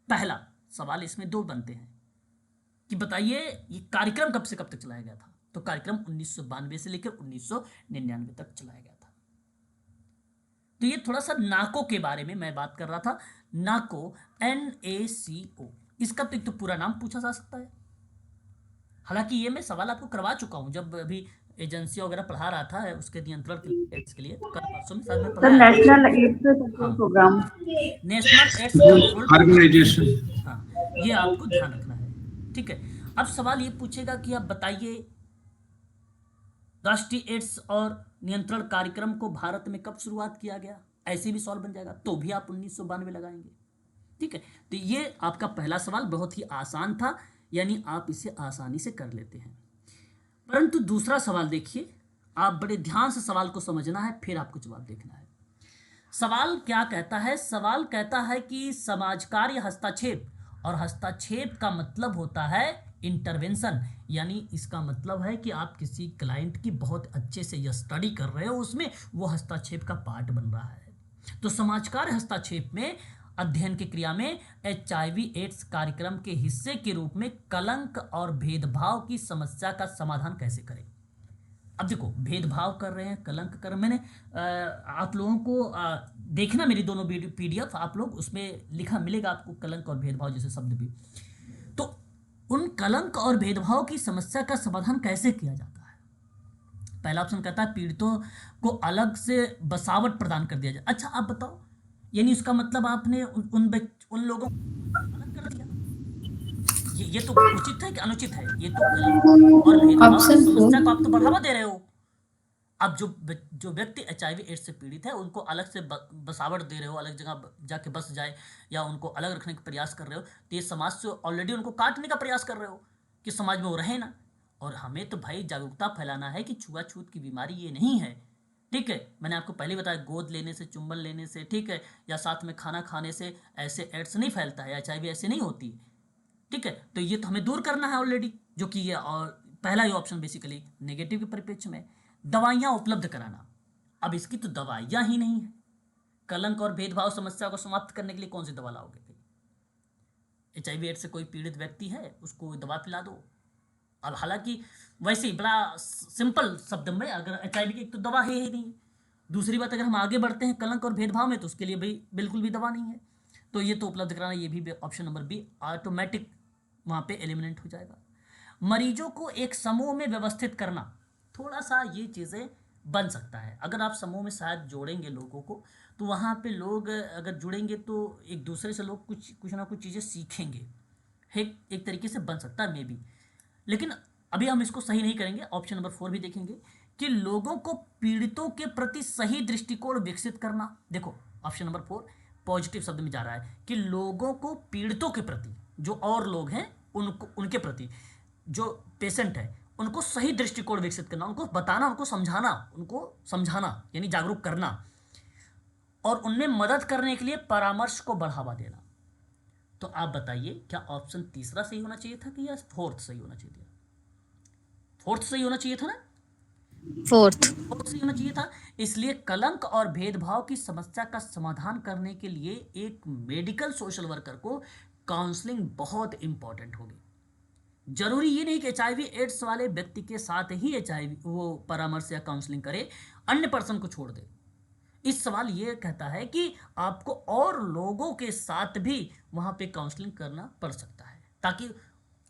पहला सवाल इसमें दो बनते हैं कि बताइए ये कार्यक्रम कब से कब तक चलाया गया था। तो कार्यक्रम 1992 से लेकर 1999 तक चलाया गया था। तो ये थोड़ा सा नाको के बारे में मैं बात कर रहा था। नाको, NACO, इसका तो एक तो पूरा नाम पूछा जा सकता है। हालांकि ये मैं सवाल आपको करवा चुका हूं जब अभी एजेंसी वगैरह पढ़ा रहा था उसके नियंत्रण के लिए, एड्स के लिए, कल परसों में शायद मैं सर पढ़ाया। National AIDS control programme. National AIDS control organisation. हाँ, ये आपको ध्यान रखना है। ठीक है, अब सवाल ये पूछेगा कि आप बताइए राष्ट्रीय एड्स और नियंत्रण कार्यक्रम को भारत में कब शुरुआत किया गया। ऐसे भी सवाल बन जाएगा तो भी आप 1992 लगाएंगे। ठीक है, तो ये आपका पहला सवाल बहुत ही आसान था, यानी आप इसे आसानी से कर लेते हैं। परंतु दूसरा सवाल देखिए, आप बड़े ध्यान से सवाल को समझना है, फिर आपको जवाब देखना है। सवाल क्या कहता है? सवाल कहता है कि समाज कार्य हस्तक्षेप, और हस्तक्षेप का मतलब होता है इंटरवेंशन, यानी इसका मतलब है कि आप किसी क्लाइंट की बहुत अच्छे से यह स्टडी कर रहे हो, उसमें वो हस्तक्षेप का पार्ट बन रहा है। तो समाज कार्य हस्तक्षेप में अध्ययन की क्रिया में HIV एड्स कार्यक्रम के हिस्से के रूप में कलंक और भेदभाव की समस्या का समाधान कैसे करें। अब देखो, भेदभाव कर रहे हैं, कलंक कर, मैंने आप लोगों को देखना मेरी दोनों PDF, आप लोग उसमें लिखा मिलेगा आपको कलंक और भेदभाव जैसे शब्द भी। तो उन कलंक और भेदभाव की समस्या का समाधान कैसे किया जाता है? पहला ऑप्शन कहता है पीड़ितों को अलग से बसावट प्रदान कर दिया जाए। अच्छा आप बताओ, यानी उसका मतलब आपने उन लोगों को अलग कर दिया। ये तो उचित है कि अनुचित है? ये तो कलंक और भेदभाव की समस्या को आप तो बढ़ावा दे रहे हो। अब जो व्यक्ति HIV एड्स से पीड़ित है उनको अलग से बसावट दे रहे हो, अलग जगह जाके बस जाए या उनको अलग रखने का प्रयास कर रहे हो, तो ये समाज से ऑलरेडी उनको काटने का प्रयास कर रहे हो कि समाज में वो रहे ना। और हमें तो भाई जागरूकता फैलाना है कि छुआछूत की बीमारी ये नहीं है। ठीक है, मैंने आपको पहले बताया, गोद लेने से, चुंबन लेने से, ठीक है, या साथ में खाना खाने से ऐसे एड्स नहीं फैलता है, HIV ऐसे नहीं होती। ठीक है, तो ये तो हमें दूर करना है ऑलरेडी, जो कि ये और पहला ही ऑप्शन बेसिकली नेगेटिव के परिप्रेक्ष्य में। दवाइयाँ उपलब्ध कराना, अब इसकी तो दवाइयाँ ही नहीं है। कलंक और भेदभाव समस्या को समाप्त करने के लिए कौन सी दवा लाओगे? HIV एड्स से कोई पीड़ित व्यक्ति है, उसको दवा पिला दो। अब हालांकि वैसे ही बड़ा सिंपल शब्द में, अगर HIV की एक तो दवा है ही नहीं। दूसरी बात, अगर हम आगे बढ़ते हैं कलंक और भेदभाव में, तो उसके लिए भाई बिल्कुल भी दवा नहीं है। तो ये तो उपलब्ध कराना, ये भी ऑप्शन नंबर बी ऑटोमेटिक वहाँ पे एलिमिनेट हो जाएगा। मरीजों को एक समूह में व्यवस्थित करना, थोड़ा सा ये चीज़ें बन सकता है। अगर आप समूह में शायद जोड़ेंगे लोगों को, तो वहाँ पे लोग अगर जुड़ेंगे तो एक दूसरे से लोग कुछ ना कुछ चीज़ें सीखेंगे। एक तरीके से बन सकता है मे बी, लेकिन अभी हम इसको सही नहीं करेंगे। ऑप्शन नंबर 4 भी देखेंगे कि लोगों को पीड़ितों के प्रति सही दृष्टिकोण विकसित करना। देखो ऑप्शन नंबर 4 पॉजिटिव शब्द में जा रहा है कि लोगों को पीड़ितों के प्रति, जो और लोग हैं उनको, उनके प्रति, जो पेशेंट है उनको सही दृष्टिकोण विकसित करना, उनको बताना, उनको समझाना यानी जागरूक करना, और उनमें मदद करने के लिए परामर्श को बढ़ावा देना। तो आप बताइए, क्या ऑप्शन तीसरा सही होना चाहिए था कि या फोर्थ सही होना चाहिए था? फोर्थ सही होना चाहिए था ना? फोर्थ सही होना चाहिए था। इसलिए कलंक और भेदभाव की समस्या का समाधान करने के लिए एक मेडिकल सोशल वर्कर को काउंसलिंग बहुत इंपॉर्टेंट होगी। जरूरी ये नहीं कि HIV एड्स वाले व्यक्ति के साथ ही HIV वो परामर्श या काउंसलिंग करे, अन्य पर्सन को छोड़ दे। इस सवाल ये कहता है कि आपको और लोगों के साथ भी वहाँ पे काउंसलिंग करना पड़ सकता है, ताकि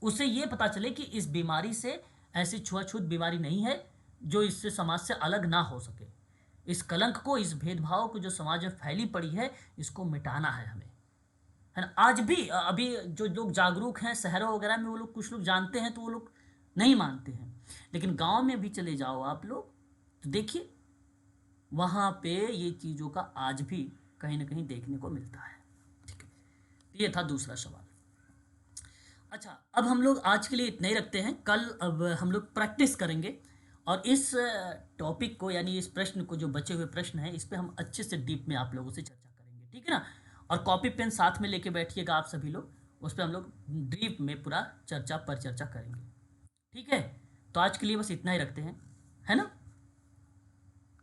उसे ये पता चले कि इस बीमारी से, ऐसी छुआछूत बीमारी नहीं है जो इससे समाज से अलग ना हो सके। इस कलंक को, इस भेदभाव को जो समाज में फैली पड़ी है, इसको मिटाना है हमें, है ना। आज भी अभी जो लोग जागरूक हैं शहरों वगैरह में, वो लोग, कुछ लोग जानते हैं तो वो लोग नहीं मानते हैं, लेकिन गांव में भी चले जाओ आप लोग तो देखिए वहाँ पे ये चीज़ों का आज भी कहीं ना कहीं देखने को मिलता है। ठीक है, ये था दूसरा सवाल। अच्छा, अब हम लोग आज के लिए इतना ही रखते हैं। कल अब हम लोग प्रैक्टिस करेंगे और इस टॉपिक को यानी इस प्रश्न को, जो बचे हुए प्रश्न हैं, इस पे हम अच्छे से डीप में आप लोगों से चर्चा करेंगे, ठीक है ना। और कॉपी पेन साथ में लेके बैठिएगा आप सभी लोग, उस पर हम लोग डीप में पूरा चर्चा पर चर्चा करेंगे, ठीक है। तो आज के लिए बस इतना ही रखते हैं, है ना।